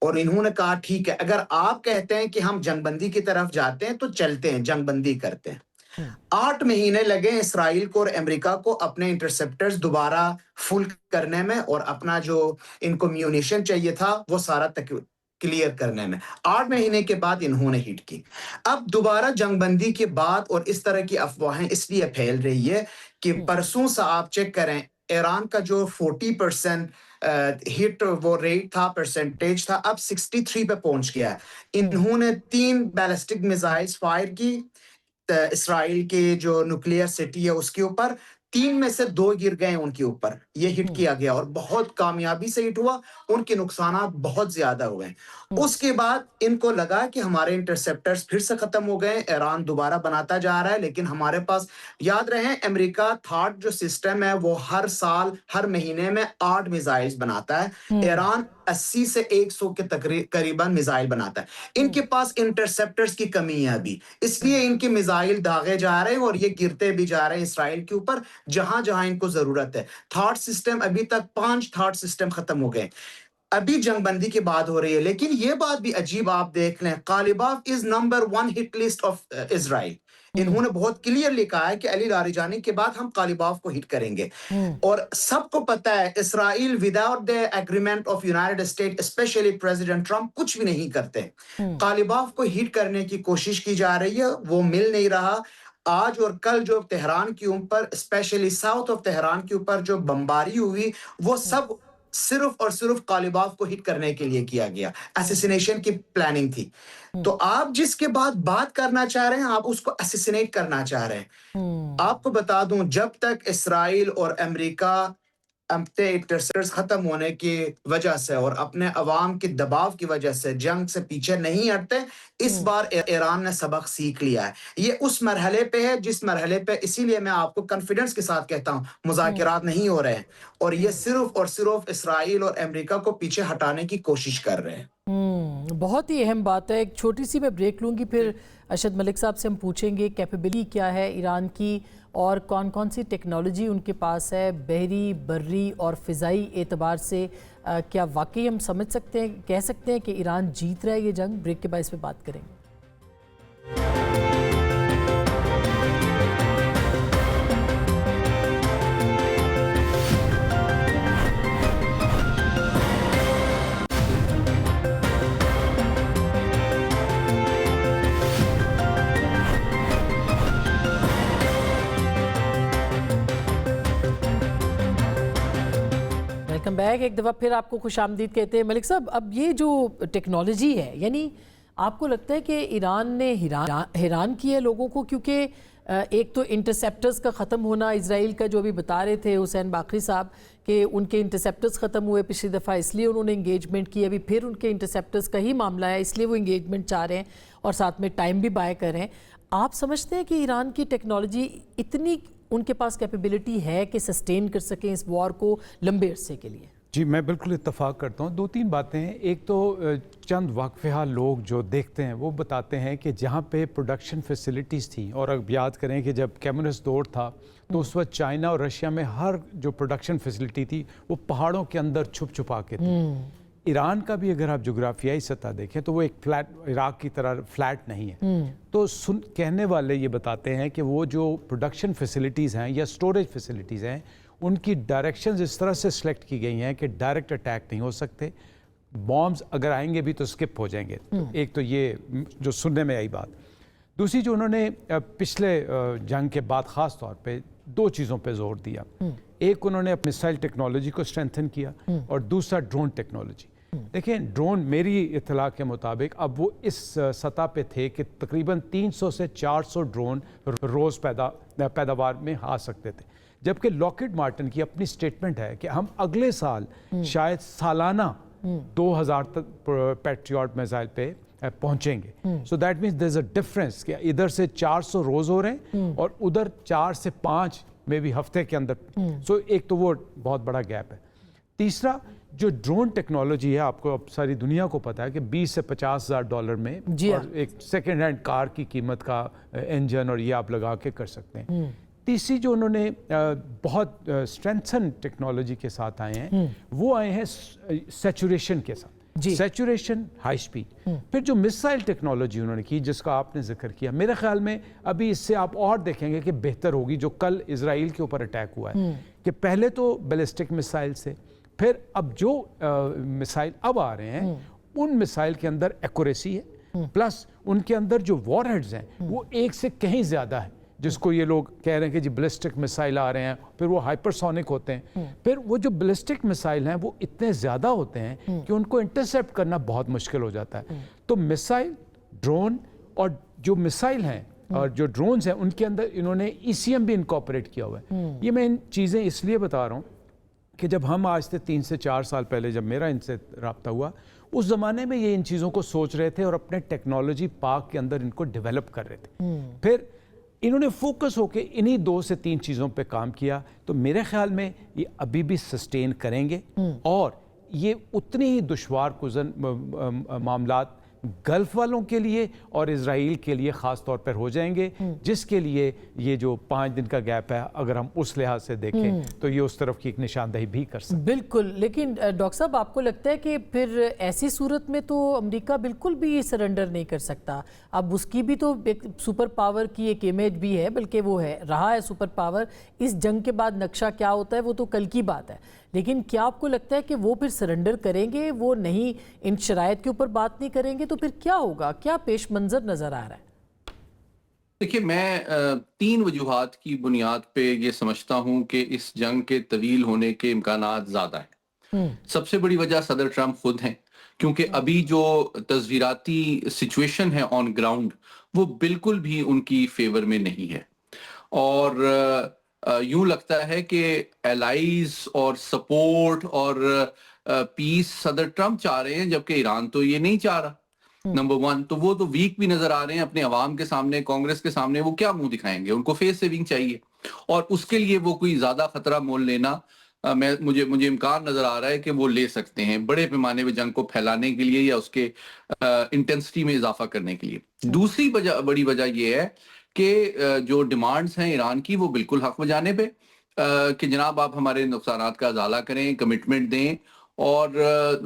اور انہوں نے کہا ٹھیک ہے اگر آپ کہتے ہیں کہ ہم جنگ بندی کی طرف جاتے ہیں تو چلتے ہیں, جنگ بندی کرتے ہیں. 8 مہینے لگے اسرائیل کو اور امریکہ کو اپنے انٹرسپٹرز دوبارہ فل کرنے میں, اور اپنا جو ان کو میونیشن چاہیے تھا وہ سارا کلیئر کرنے میں. 8 مہینے کے بعد انہوں نے ہٹ کی. اب دوبارہ جنگ بندی کے بعد اور اس طرح کی افواہیں اس لیے پھیل رہی ہے کہ پرسوں سے آپ چیک کریں ایران کا جو 40% ہٹ وہ ریٹ تھا, پرسنٹیج تھا, اب 63 پہ پہنچ گیا ہے. انہوں نے 3 بیلسٹک میزائلز فائر کی اسرائیل کے جو نیوکلیئر سٹی ہے اس کے اوپر. 3 میں سے 2 گر گئے ان کے اوپر, یہ ہٹ کیا گیا اور بہت کامیابی سے ہٹ ہوا. ان کے نقصانات بہت زیادہ ہوئے. اس کے بعد ان کو لگا کہ ہمارے انٹرسپٹرز پھر سے ختم ہو گئے, ایران دوبارہ بناتا جا رہا ہے. لیکن ہمارے پاس یاد رہے امریکہ تھاٹ جو سسٹم ہے وہ ہر سال ہر مہینے میں 8 میزائلز بناتا ہے. ایران 80 سے 100 کے قریباً میزائل بناتا ہے. ان کے پاس انٹرسپٹرز کی کمی ہے ابھی, اس لیے ان کے میزائل داغے جا رہے ہیں اور یہ گرتے بھی جا رہے ہیں اسرائیل کے اوپر جہاں جہاں ان کو ضرورت ہے. تھاٹ سسٹم ابھی تک 5 تھاٹ سسٹم ختم ہو گئے. ابھی جنگ بندی کی بات ہو رہی ہے. لیکن یہ بات بھی عجیب آپ دیکھ لیں, قالیباف is number 1 hit list of Israel. انہوں نے بہت کلیئرلی کہا ہے کہ علی لاریجانی کے بعد ہم قالیباف کو ہٹ کریں گے. اور سب کو پتا ہے Israel without the agreement of United State specially President Trump کچھ بھی نہیں کرتے. قالیباف کو ہٹ کرنے کی کوشش کی جا رہی ہے, وہ مل نہیں رہا. آج اور کل جو تہران کے اوپر اسپیشلی ساؤتھ آف تہران کے اوپر جو بمباری ہوئی وہ سب صرف اور صرف قالیباف کو ہٹ کرنے کے لیے کیا گیا. اسیسینیشن کی پلاننگ تھی. تو آپ جس کے بعد بات کرنا چاہ رہے ہیں آپ اس کو اسیسینیٹ کرنا چاہ رہے ہیں. آپ کو بتا دوں جب تک اسرائیل اور امریکہ اپنے انٹرسپٹرز ختم ہونے کی وجہ سے اور اپنے عوام کے دباؤ کی وجہ سے جنگ سے پیچھے نہیں ہٹتے. اس بار ایران نے سبق سیکھ لیا ہے. یہ اس مرحلے پہ ہے جس مرحلے پہ اسی لیے میں آپ کو کانفیڈنس کے ساتھ کہتا ہوں مذاکرات نہیں ہو رہے ہیں, اور یہ صرف اور صرف اسرائیل اور امریکہ کو پیچھے ہٹانے کی کوشش کر رہے ہیں. بہت ہی اہم بات ہے. ایک چھوٹی سی میں بریک لوں گی, پھر ارشد ملک صاحب سے ہم پوچھیں گے کیپیبلٹی کیا ہے ایران کی اور کون کون سی ٹیکنالوجی ان کے پاس ہے بحری, بری اور فضائی اعتبار سے. کیا واقعی ہم سمجھ سکتے ہیں, کہہ سکتے ہیں کہ ایران جیت رہا ہے یہ جنگ؟ بریک کے بعد اس پہ بات کریں گے. Welcome back. ایک دفعہ پھر آپ کو خوش آمدید کہتے ہیں. ملک صاحب, اب یہ جو ٹیکنالوجی ہے, یعنی آپ کو لگتا ہے کہ ایران نے حیران کیا ہے لوگوں کو, کیونکہ ایک تو انٹرسیپٹرز کا ختم ہونا, اسرائیل کا جو ابھی بتا رہے تھے حسین باقری صاحب کہ ان کے انٹرسیپٹرز ختم ہوئے پچھلی دفعہ, اس لیے انہوں نے انگیجمنٹ کی. ابھی پھر ان کے انٹرسیپٹرز کا ہی معاملہ ہے, اس لیے وہ انگیجمنٹ چاہ رہے ہیں اور ساتھ میں ٹائم بھی بائے کر رہے ہیں. آپ سمجھتے ہیں کہ ایران کی ٹیکنالوجی اتنی ان کے پاس کیپیبلٹی ہے کہ سسٹین کر سکیں اس وار کو لمبے عرصے کے لیے؟ جی میں بالکل اتفاق کرتا ہوں. دو تین باتیں ہیں. ایک تو چند واقفہ لوگ جو دیکھتے ہیں وہ بتاتے ہیں کہ جہاں پہ پروڈکشن فیسلٹیز تھیں, اور اب یاد کریں کہ جب کمیونسٹ دور تھا تو اس وقت چائنا اور رشیا میں ہر جو پروڈکشن فیسلٹی تھی وہ پہاڑوں کے اندر چھپ چھپا کے تھی. ایران کا بھی اگر آپ جغرافیائی سطح دیکھیں تو وہ ایک فلیٹ, عراق کی طرح فلیٹ نہیں ہے. تو کہنے والے یہ بتاتے ہیں کہ وہ جو پروڈکشن فیسلٹیز ہیں یا سٹوریج فیسلٹیز ہیں ان کی ڈائریکشنز اس طرح سے سلیکٹ کی گئی ہیں کہ ڈائریکٹ اٹیک نہیں ہو سکتے, بامز اگر آئیں گے بھی تو اسکپ ہو جائیں گے. ایک تو یہ جو سننے میں آئی بات. دوسری جو انہوں نے پچھلے جنگ کے بعد خاص طور پہ دو چیزوں پہ زور دیا. ایک انہوں نے اپنی مسائل ٹیکنالوجی کو اسٹرینتھن کیا, اور دوسرا ڈرون ٹیکنالوجی. دیکھیں ڈرون میری اطلاع کے مطابق اب وہ اس سطح پہ تھے کہ تقریباً 300 سے 400 ڈرون روز پیداوار میں آ سکتے تھے, جبکہ لاکہیڈ مارٹن کی اپنی سٹیٹمنٹ ہے کہ ہم اگلے سال شاید سالانہ 2000 پیٹریوٹ میزائل پہ پہنچیں گے. So that means there is a difference کہ ادھر سے 400 روز ہو رہے ہیں اور ادھر 4 سے 5 میں بھی ہفتے کے اندر. سو ایک تو وہ بہت بڑا گیپ ہے. تیسرا جو ڈرون ٹیکنالوجی ہے, آپ کو اب ساری دنیا کو پتا ہے کہ 20 سے 50 ہزار ڈالر میں اور ایک سیکنڈ ہینڈ کار کی قیمت کا انجن اور یہ آپ لگا کے کر سکتے ہیں. تیسری جو انہوں نے بہت اسٹرینتھن ٹیکنالوجی کے ساتھ آئے ہیں وہ آئے ہیں سیچوریشن کے ساتھ. Saturation, high speed. پھر جو مسائل ٹیکنالوجی انہوں نے کی جس کا آپ نے ذکر کیا, میرے خیال میں ابھی اس سے آپ اور دیکھیں گے کہ بہتر ہوگی. جو کل اسرائیل کے اوپر اٹیک ہوا ہے کہ پہلے تو بیلسٹک مسائل سے, پھر اب جو مسائل اب آ رہے ہیں ان مسائل کے اندر ایکوریسی ہے, پلس ان کے اندر جو وار ہیڈز ہیں وہ ایک سے کہیں زیادہ ہے, جس کو یہ لوگ کہہ رہے ہیں کہ جی بلسٹک مسائل آ رہے ہیں, پھر وہ ہائپرسونک ہوتے ہیں. پھر وہ جو بلسٹک مسائل ہیں وہ اتنے زیادہ ہوتے ہیں کہ ان کو انٹرسیپٹ کرنا بہت مشکل ہو جاتا ہے. تو مسائل, ڈرون اور جو مسائل ہیں اور جو ڈرونز ہیں ان کے اندر انہوں نے ECM بھی انکارپوریٹ کیا ہوا ہے. یہ میں ان چیزیں اس لیے بتا رہا ہوں کہ جب ہم آج سے 3 سے 4 سال پہلے جب میرا ان سے رابطہ ہوا, اس زمانے میں یہ ان چیزوں کو سوچ رہے تھے اور اپنے ٹیکنالوجی پارک کے اندر ان کو ڈیولپ کر رہے تھے. پھر انہوں نے فوکس ہو کے انہی 2 سے 3 چیزوں پہ کام کیا. تو میرے خیال میں یہ ابھی بھی سسٹین کریں گے, اور یہ اتنی ہی دشوار معاملات گلف والوں کے لیے اور اسرائیل کے لیے خاص طور پر ہو جائیں گے, جس کے لیے یہ جو 5 دن کا گیپ ہے اگر ہم اس لحاظ سے دیکھیں تو یہ اس طرف کی ایک نشاندہی بھی کر سکتے ہیں. بالکل. لیکن ڈاکٹر صاحب آپ کو لگتا ہے کہ پھر ایسی صورت میں تو امریکہ بالکل بھی سرنڈر نہیں کر سکتا؟ اب اس کی بھی تو ایک سپر پاور کی ایک امیج بھی ہے, بلکہ وہ ہے رہا ہے سپر پاور. اس جنگ کے بعد نقشہ کیا ہوتا ہے وہ تو کل کی بات ہے, لیکن کیا آپ کو لگتا ہے کہ وہ پھر سرنڈر کریں گے؟ وہ نہیں ان شرائط کے اوپر بات نہیں کریں گے تو پھر کیا ہوگا؟ کیا پیش منظر نظر آ رہا ہے؟ دیکھیے میں 3 وجوہات کی بنیاد پہ یہ سمجھتا ہوں کہ اس جنگ کے طویل ہونے کے امکانات زیادہ ہیں. سب سے بڑی وجہ صدر ٹرمپ خود ہیں, کیونکہ ابھی جو تصویراتی سچویشن ہے آن گراؤنڈ وہ بالکل بھی ان کی فیور میں نہیں ہے. اور یوں لگتا ہے کہ الائیز اور سپورٹ اور پیس صدر ٹرمپ چاہ رہے ہیں، جبکہ ایران تو یہ نہیں چاہ رہا. نمبر ون تو وہ تو ویک بھی نظر آ رہے ہیں اپنے عوام کے سامنے، کانگریس کے سامنے. وہ کیا منہ دکھائیں گے؟ ان کو فیس سیونگ چاہیے، اور اس کے لیے وہ کوئی زیادہ خطرہ مول لینا مجھے امکان نظر آ رہا ہے کہ وہ لے سکتے ہیں بڑے پیمانے پہ جنگ کو پھیلانے کے لیے یا اس کے انٹینسٹی میں اضافہ کرنے کے لیے. دوسری بڑی وجہ یہ ہے کہ جو ڈیمانڈز ہیں ایران کی وہ بالکل حق بجانے پہ، کہ جناب آپ ہمارے نقصانات کا ازالہ کریں، کمٹمنٹ دیں، اور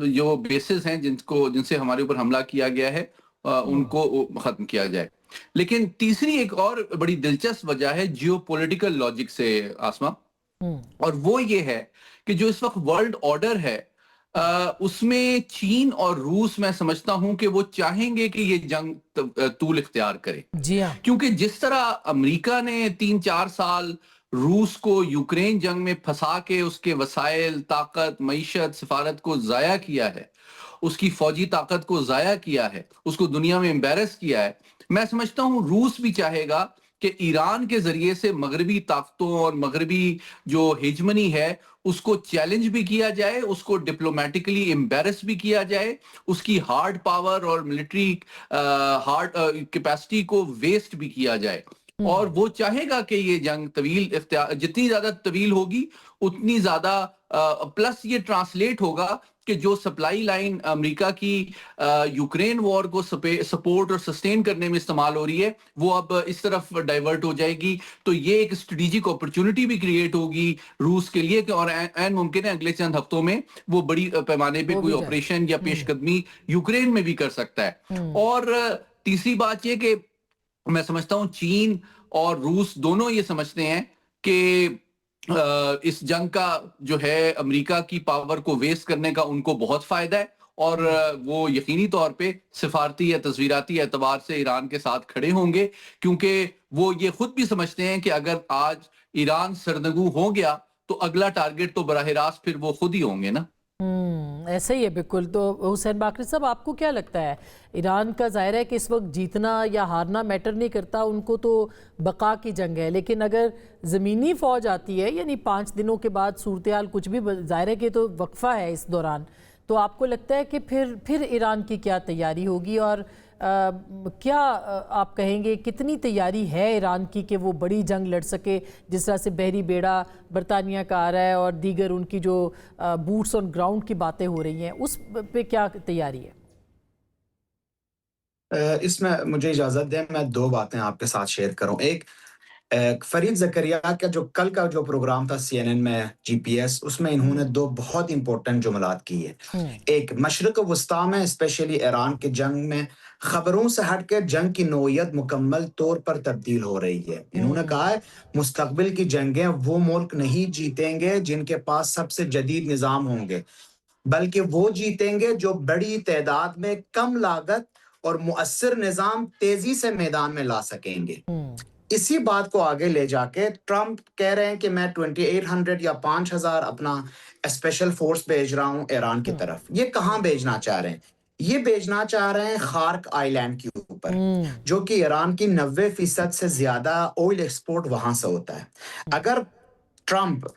جو بیسز ہیں جن سے ہمارے اوپر حملہ کیا گیا ہے ان کو ختم کیا جائے. لیکن تیسری ایک اور بڑی دلچسپ وجہ ہے جیو پولیٹیکل لاجک سے آسما، اور وہ یہ ہے کہ جو اس وقت ورلڈ آرڈر ہے اس میں چین اور روس میں سمجھتا ہوں کہ وہ چاہیں گے کہ یہ جنگ طول اختیار کرے. جی ہاں، کیونکہ جس طرح امریکہ نے 3-4 سال روس کو یوکرین جنگ میں پھنسا کے اس کے وسائل، طاقت، معیشت، سفارت کو ضائع کیا ہے، اس کی فوجی طاقت کو ضائع کیا ہے، اس کو دنیا میں امبیرس کیا ہے، میں سمجھتا ہوں روس بھی چاہے گا کہ ایران کے ذریعے سے مغربی طاقتوں اور مغربی جو ہیجمنی ہے اس کو چیلنج بھی کیا جائے، اس کو ڈپلومیٹکلی امبیرس بھی کیا جائے، اس کی ہارڈ پاور اور ملٹری ہارڈ کیپیسٹی کو ویسٹ بھی کیا جائے. اور وہ چاہے گا کہ یہ جنگ جتنی زیادہ طویل ہوگی اتنی زیادہ پلس یہ ٹرانسلیٹ ہوگا کہ جو سپلائی لائن امریکہ کی یوکرین وار کو سپورٹ اور سسٹین کرنے میں استعمال ہو رہی ہے وہ اب اس طرف ڈائیورٹ ہو جائے گی. تو یہ ایک اسٹریٹجک اپرچونٹی بھی کریٹ ہوگی روس کے لیے، اور عین ممکن ہے اگلے چند ہفتوں میں وہ بڑی پیمانے پہ کوئی آپریشن یا پیش قدمی یوکرین میں بھی کر سکتا ہے. اور تیسری بات یہ کہ میں سمجھتا ہوں چین اور روس دونوں یہ سمجھتے ہیں کہ اس جنگ کا جو ہے امریکہ کی پاور کو ویسٹ کرنے کا ان کو بہت فائدہ ہے، اور وہ یقینی طور پہ سفارتی یا تصویراتی اعتبار سے ایران کے ساتھ کھڑے ہوں گے، کیونکہ وہ یہ خود بھی سمجھتے ہیں کہ اگر آج ایران سرنگوں ہو گیا تو اگلا ٹارگٹ تو براہ راست پھر وہ خود ہی ہوں گے نا. ایسا ہی ہے بالکل. تو حسین باقری صاحب آپ کو کیا لگتا ہے، ایران کا ظاہر ہے کہ اس وقت جیتنا یا ہارنا میٹر نہیں کرتا، ان کو تو بقا کی جنگ ہے، لیکن اگر زمینی فوج آتی ہے یعنی 5 دنوں کے بعد صورتحال کچھ بھی، ظاہر ہے کہ تو وقفہ ہے اس دوران، تو آپ کو لگتا ہے کہ پھر ایران کی کیا تیاری ہوگی، اور کیا آپ کہیں گے کتنی تیاری ہے ایران کی کہ وہ بڑی جنگ لڑ سکے، جس طرح سے بحری بیڑا برطانیہ کا آ رہا ہے اور دیگر ان کی جو بوٹس آن گراؤنڈ کی باتیں ہو رہی ہیں، اس پہ کیا تیاری ہے؟ اس میں مجھے اجازت دیں میں 2 باتیں آپ کے ساتھ شیئر کروں. ایک فرید زکریا کا جو کل کا جو پروگرام تھا CNN میں GPS، اس میں انہوں نے 2 بہت امپورٹنٹ جملات کی ہے. ایک، مشرق وسطیٰ میں اسپیشلی ایران کے جنگ میں خبروں سے ہٹ کے جنگ کی نوعیت مکمل طور پر تبدیل ہو رہی ہے. انہوں نے کہا ہے مستقبل کی جنگیں وہ ملک نہیں جیتیں گے جن کے پاس سب سے جدید نظام ہوں گے، بلکہ وہ جیتیں گے جو بڑی تعداد میں کم لاگت اور مؤثر نظام تیزی سے میدان میں لا سکیں گے. اسی بات کو آگے لے جا کے ٹرمپ کہہ رہے ہیں کہ میں 2800 یا 5000 اپنا اسپیشل فورس بھیج رہا ہوں ایران کی طرف. یہ کہاں بھیجنا چاہ رہے ہیں؟ یہ بھیجنا چاہ رہے ہیں خارک آئی لینڈ کے اوپر، جو کہ ایران کی 90% سے زیادہ آئل ایکسپورٹ وہاں سے ہوتا ہے. اگر ٹرمپ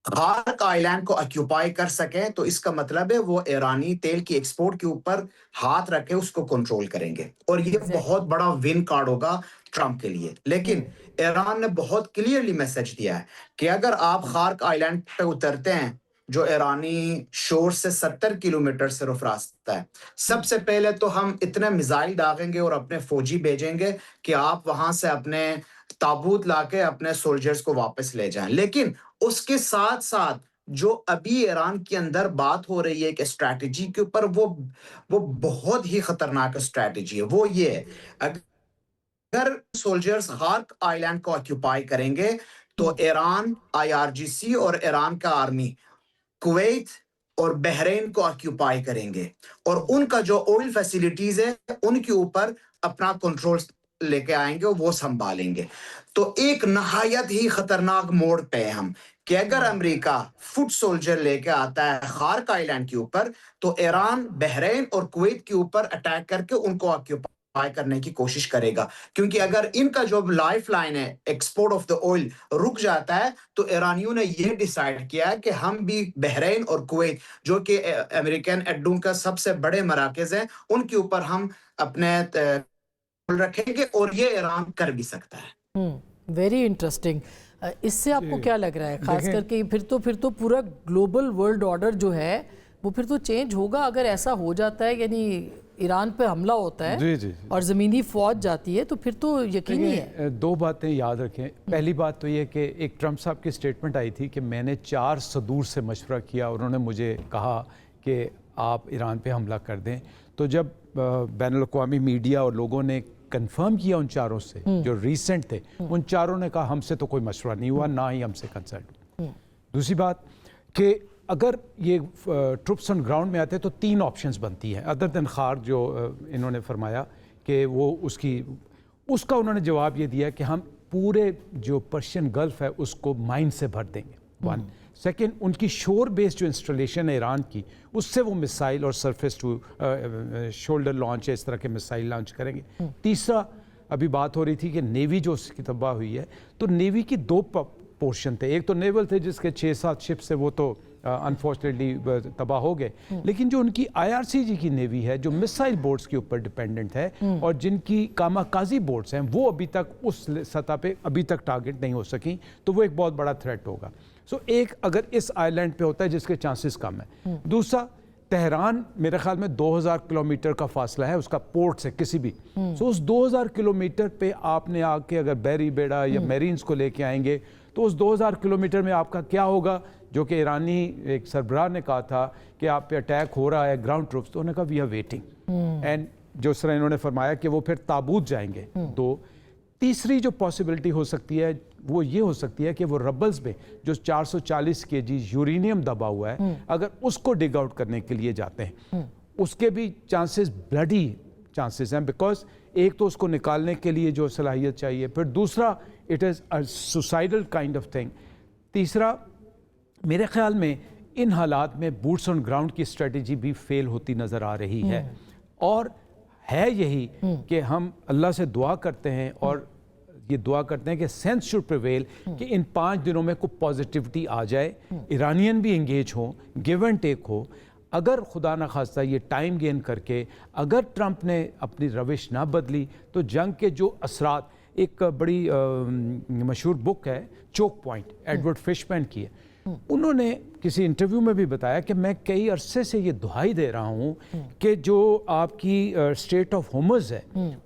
خارک آئی لینڈ کو آکیوپائی کر سکیں تو اس کا مطلب ہے وہ ایرانی تیل کی ایکسپورٹ کے اوپر ہاتھ رکھے اس کو کنٹرول کریں گے، اور یہ بہت بڑا ون کارڈ ہوگا ٹرمپ کے لیے. لیکن ایران نے بہت کلیئرلی میسج دیا ہے کہ اگر آپ خارک آئی لینڈ پہ اترتے ہیں جو ایرانی شور سے 70 کلومیٹر صرف راستہ ہے، سب سے پہلے تو ہم اتنے میزائل داغیں گے اور اپنے فوجی بھیجیں گے کہ آپ وہاں سے اپنے تابوت لا کے اپنے سولجرز کو واپس لے جائیں. لیکن اس کے ساتھ ساتھ جو ابھی ایران کے اندر بات ہو رہی ہے کہ اسٹریٹجی کے اوپر، وہ بہت ہی خطرناک اسٹریٹجی ہے. وہ یہ ہے اگر سولجرز خارک آئی لینڈ کو آکیوپائی کریں گے تو ایران IRGC اور ایران کا آرمی کویت اور بحرین کو آکیوپائی کریں گے، اور ان کا جو آئل فیسیلیٹیز ہے ان کے اوپر اپنا کنٹرول لے کے آئیں گے، وہ سنبھالیں گے. تو ایک نہایت ہی خطرناک موڑ پہ ہم کہ اگر امریکہ فٹ سولجر لے کے آتا ہے خارک آئی لینڈ کے اوپر تو ایران بحرین اور کویت کے اوپر اٹیک کر کے ان کو آکیوپائی بائی کرنے کی کوشش کرے گا, کیونکہ اگر ان کا جو لائف لائن ہے ایکسپورٹ آف دا آئل رک جاتا ہے تو ایرانیوں نے یہ ڈیسائیڈ کیا کہ ہم بھی بحرین اور کویت جو کہ امریکن اڈوں کا سب سے بڑے مراکز ہیں ان کے اوپر ہم اپنے رکھیں گے, اور یہ ایران کر بھی سکتا ہے. Very interesting. اس سے آپ کو کیا لگ رہا ہے, خاص کر کے پھر تو پورا گلوبل ورلڈ آرڈر جو ہے وہ پھر تو چینج ہوگا اگر ایسا ہو جاتا ہے, یعنی ایران پہ حملہ ہوتا ہے اور زمینی فوج جاتی ہے تو پھر تو یقینی ہے. دو باتیں یاد رکھیں. پہلی بات تو یہ کہ ایک ٹرمپ صاحب کی سٹیٹمنٹ آئی تھی کہ میں نے 4 صدور سے مشورہ کیا اور انہوں نے مجھے کہا کہ آپ ایران پہ حملہ کر دیں. تو جب بین الاقوامی میڈیا اور لوگوں نے کنفرم کیا ان 4 سے جو ریسنٹ تھے, ان 4 نے کہا ہم سے تو کوئی مشورہ نہیں ہوا, نہ ہی ہم سے کنسلٹ. دوسری بات کہ اگر یہ ٹروپس آن گراؤنڈ میں آتے تو 3 آپشنز بنتی ہیں ادر دین خار جو انہوں نے فرمایا کہ وہ اس کا انہوں نے جواب یہ دیا کہ ہم پورے جو پرشین گلف ہے اس کو مائن سے بھر دیں گے. 1 سیکنڈ, ان کی شور بیس جو انسٹالیشن ہے ایران کی, اس سے وہ مسائل اور سرفیس ٹو شولڈر لانچ ہے, اس طرح کے مسائل لانچ کریں گے. تیسرا, ابھی بات ہو رہی تھی کہ نیوی جو اس کی تباہ ہوئی ہے, تو نیوی کی 2 پورشن تھے. ایک تو نیول تھے جس کے 6-7 شپ سے وہ تو انفارچونیٹلی تباہ ہو گئے, لیکن جو ان کی IRCG کی نیوی ہے جو مسائل بورڈز کے اوپر ڈیپینڈنٹ ہے اور جن کی کاماکازی بورڈز ہیں وہ ابھی تک اس سطح پہ ابھی تک ٹارگٹ نہیں ہو سکیں, تو وہ ایک بہت بڑا تھریٹ ہوگا. ایک اگر اس آئی لینڈ پہ ہوتا ہے جس کے چانسز کم ہیں. دوسرا, تہران میرے خیال میں 2000 کلومیٹر کا فاصلہ ہے اس کا پورٹ سے کسی بھی. اس 2000 کلومیٹر پہ آپ نے آ کے اگر بیری بیڑا یا میرینز کو لے کے آئیں گے تو اس 2000 کلومیٹر میں آپ کا کیا ہوگا, جو کہ ایرانی ایک سربراہ نے کہا تھا کہ آپ پہ اٹیک ہو رہا ہے گراؤنڈ ٹروپس, تو انہوں نے کہا وی آر ویٹنگ, اینڈ جو اس طرح انہوں نے فرمایا کہ وہ پھر تابوت جائیں گے. 2 تیسری جو پاسبلٹی ہو سکتی ہے وہ یہ ہو سکتی ہے کہ وہ ربلز میں جو 440 kg یورینیم دبا ہوا ہے, اگر اس کو ڈگ آؤٹ کرنے کے لیے جاتے ہیں, اس کے بھی چانسز بلڈی چانسز ہیں, بیکاز ایک تو اس کو نکالنے کے لیے جو صلاحیت چاہیے, پھر دوسرا it is a suicidal kind of thing. تیسرا, میرے خیال میں ان حالات میں بوٹس آن گراؤنڈ کی اسٹریٹجی بھی فیل ہوتی نظر آ رہی ہے, اور ہے یہی کہ ہم اللہ سے دعا کرتے ہیں اور یہ دعا کرتے ہیں کہ سینس شوڈ پریویل کہ ان 5 دنوں میں کوئی پازیٹیوٹی آ جائے, ایرانین بھی انگیج ہوں, گیو اینڈ ٹیک ہو. اگر خدا نخواستہ یہ ٹائم گین کر کے اگر ٹرمپ نے اپنی روش نہ بدلی تو جنگ کے جو اثرات, ایک بڑی مشہور بک ہے چوک پوائنٹ, ایڈورڈ فش مین کی ہے, انہوں نے کسی انٹرویو میں بھی بتایا کہ میں کئی عرصے سے یہ دہائی دے رہا ہوں کہ جو آپ کی اسٹیٹ آف ہومز ہے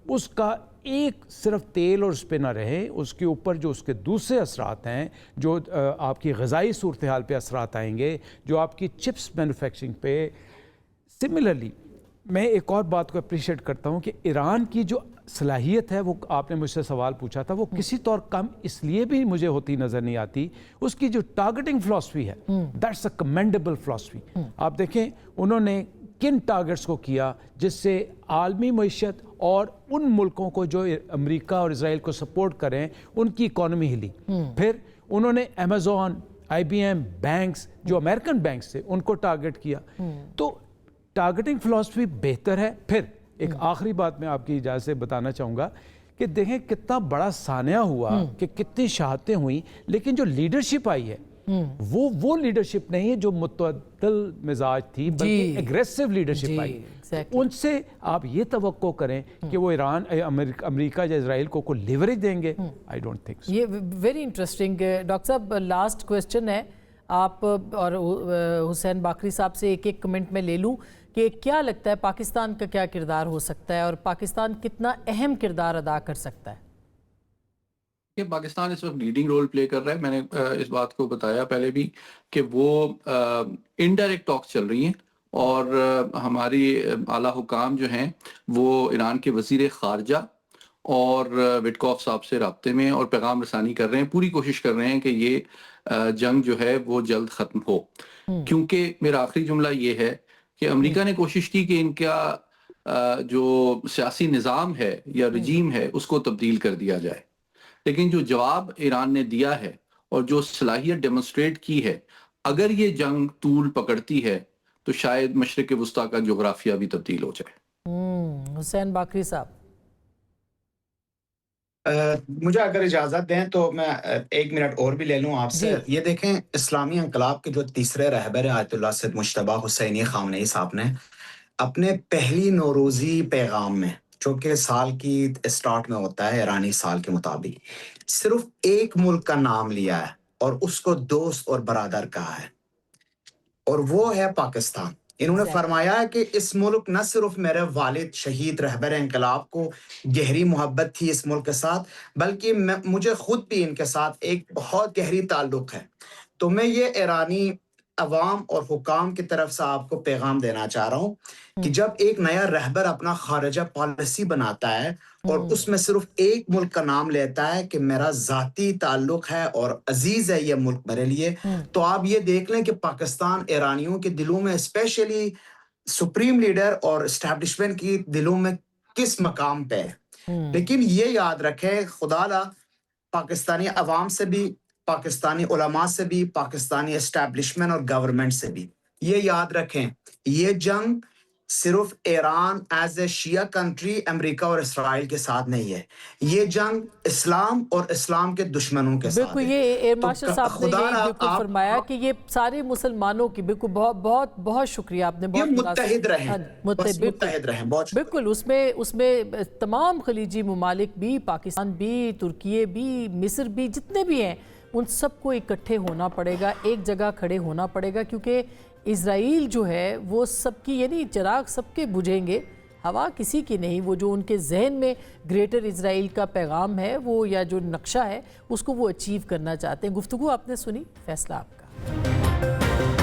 اس کا ایک صرف تیل اور اس پہ نہ رہے, اس کے اوپر جو اس کے دوسرے اثرات ہیں, جو آپ کی غذائی صورتحال پہ اثرات آئیں گے, جو آپ کی چپس مینوفیکچرنگ پہ. سملرلی میں ایک اور بات کو اپریشیٹ کرتا ہوں کہ ایران کی جو صلاحیت ہے, وہ آپ نے مجھ سے سوال پوچھا تھا, وہ کسی طور کم اس لیے بھی مجھے ہوتی نظر نہیں آتی. اس کی جو ٹارگٹنگ فلاسفی ہے, دیٹس اے کمینڈیبل فلاسفی. آپ دیکھیں انہوں نے کن ٹارگٹس کو کیا جس سے عالمی معیشت اور ان ملکوں کو جو امریکہ اور اسرائیل کو سپورٹ کریں ان کی اکانومی ہلی. پھر انہوں نے امیزون, IBM, بینکس جو امریکن بینکس تھے ان کو ٹارگٹ کیا. تو ٹارگٹنگ فلاسفی بہتر ہے. پھر ایک آخری بات میں آپ کی اجازت سے بتانا چاہوں گا کہ دیکھیں کتنا بڑا سانحہ ہوا, کہ کتنی شہادتیں ہوئیں, لیکن جو لیڈرشپ آئی ہے وہ لیڈرشپ نہیں ہے جو متعدل مزاج تھی, بلکہ ایگریسو لیڈرشپ آئی. ان سے آپ یہ توقع کریں کہ وہ ایران, امریکہ یا اسرائیل کو کوئی لیوریج دیں گے, آئی ڈونٹ تھنک. یہ ویری انٹرسٹنگ. ڈاکٹر صاحب لاسٹ کویسچن ہے, آپ اور حسین باقری صاحب سے ایک کمنٹ میں لے لوں کہ کیا لگتا ہے پاکستان کا کیا کردار ہو سکتا ہے اور پاکستان کتنا اہم کردار ادا کر سکتا ہے؟ کہ پاکستان اس وقت لیڈنگ رول پلے کر رہا ہے. میں نے اس بات کو بتایا پہلے بھی کہ وہ انڈائریکٹ ٹاکس چل رہی ہیں, اور ہماری اعلیٰ حکام جو ہیں وہ ایران کے وزیر خارجہ اور وٹکوف صاحب سے رابطے میں اور پیغام رسانی کر رہے ہیں, پوری کوشش کر رہے ہیں کہ یہ جنگ جو ہے وہ جلد ختم ہو. کیونکہ میرا آخری جملہ یہ ہے کہ امریکہ نے کوشش کی کہ ان کا جو سیاسی نظام ہے یا رجیم ہے اس کو تبدیل کر دیا جائے, لیکن جو جواب ایران نے دیا ہے اور جو صلاحیت ڈیمونسٹریٹ کی ہے, اگر یہ جنگ طول پکڑتی ہے تو شاید مشرق وسطیٰ کا جغرافیہ بھی تبدیل ہو جائے. حسین باقری صاحب. مجھے اگر اجازت دیں تو میں 1 منٹ اور بھی لے لوں آپ سے. یہ دیکھیں اسلامی انقلاب کے جو تیسرے رہبر آیت اللہ سید مجتبیٰ حسینی خامنئی صاحب نے اپنے پہلی نوروزی پیغام میں، جو کہ سال کی اسٹارٹ میں ہوتا ہے ایرانی سال کے مطابق، صرف ایک ملک کا نام لیا ہے اور اس کو دوست اور برادر کہا ہے، اور وہ ہے پاکستان. انہوں نے فرمایا ہے کہ اس ملک نہ صرف میرے والد شہید رہبر انقلاب کو گہری محبت تھی اس ملک کے ساتھ، بلکہ مجھے خود بھی ان کے ساتھ ایک بہت گہری تعلق ہے. تو میں یہ ایرانی عوام اور حکام کی طرف سے آپ کو پیغام دینا چاہ رہا ہوں کہ جب ایک نیا رہبر اپنا خارجہ پالیسی بناتا ہے اور اس میں صرف ایک ملک کا نام لیتا ہے کہ میرا ذاتی تعلق ہے اور عزیز ہے یہ ملک میرے لیے، تو آپ یہ دیکھ لیں کہ پاکستان ایرانیوں کے دلوں میں، اسپیشلی سپریم لیڈر اور اسٹیبلشمنٹ کی دلوں میں کس مقام پہ ہے. لیکن یہ یاد رکھیں خدا لا، پاکستانی عوام سے بھی، پاکستانی علماء سے بھی، پاکستانی اسٹیبلشمنٹ اور گورنمنٹ سے بھی یہ یاد رکھیں، یہ جنگ صرف Iran as a Shia country America اور اسرائیل کے ساتھ نہیں ہے، یہ جنگ اسلام اور اسلام کے دشمنوں کے ساتھ بالکل. ہے. یہ ایئر مارشل صاحب نے یہی بالکل فرمایا کہ یہ سارے مسلمانوں کی، بالکل بہت بہت شکریہ آپ نے، بہت متحد رہیں، متحد رہیں. بہت بالکل. اس میں تمام خلیجی ممالک بھی، پاکستان بھی، ترکیے بھی، مصر بھی، جتنے بھی ہیں ان سب کو اکٹھے ہونا پڑے گا، ایک جگہ کھڑے ہونا پڑے گا، کیونکہ اسرائیل جو ہے وہ سب کی، یعنی چراغ سب کے بجھیں گے، ہوا کسی کی نہیں. وہ جو ان کے ذہن میں گریٹر اسرائیل کا پیغام ہے وہ، یا جو نقشہ ہے، اس کو وہ اچیو کرنا چاہتے ہیں. گفتگو آپ نے سنی، فیصلہ آپ کا.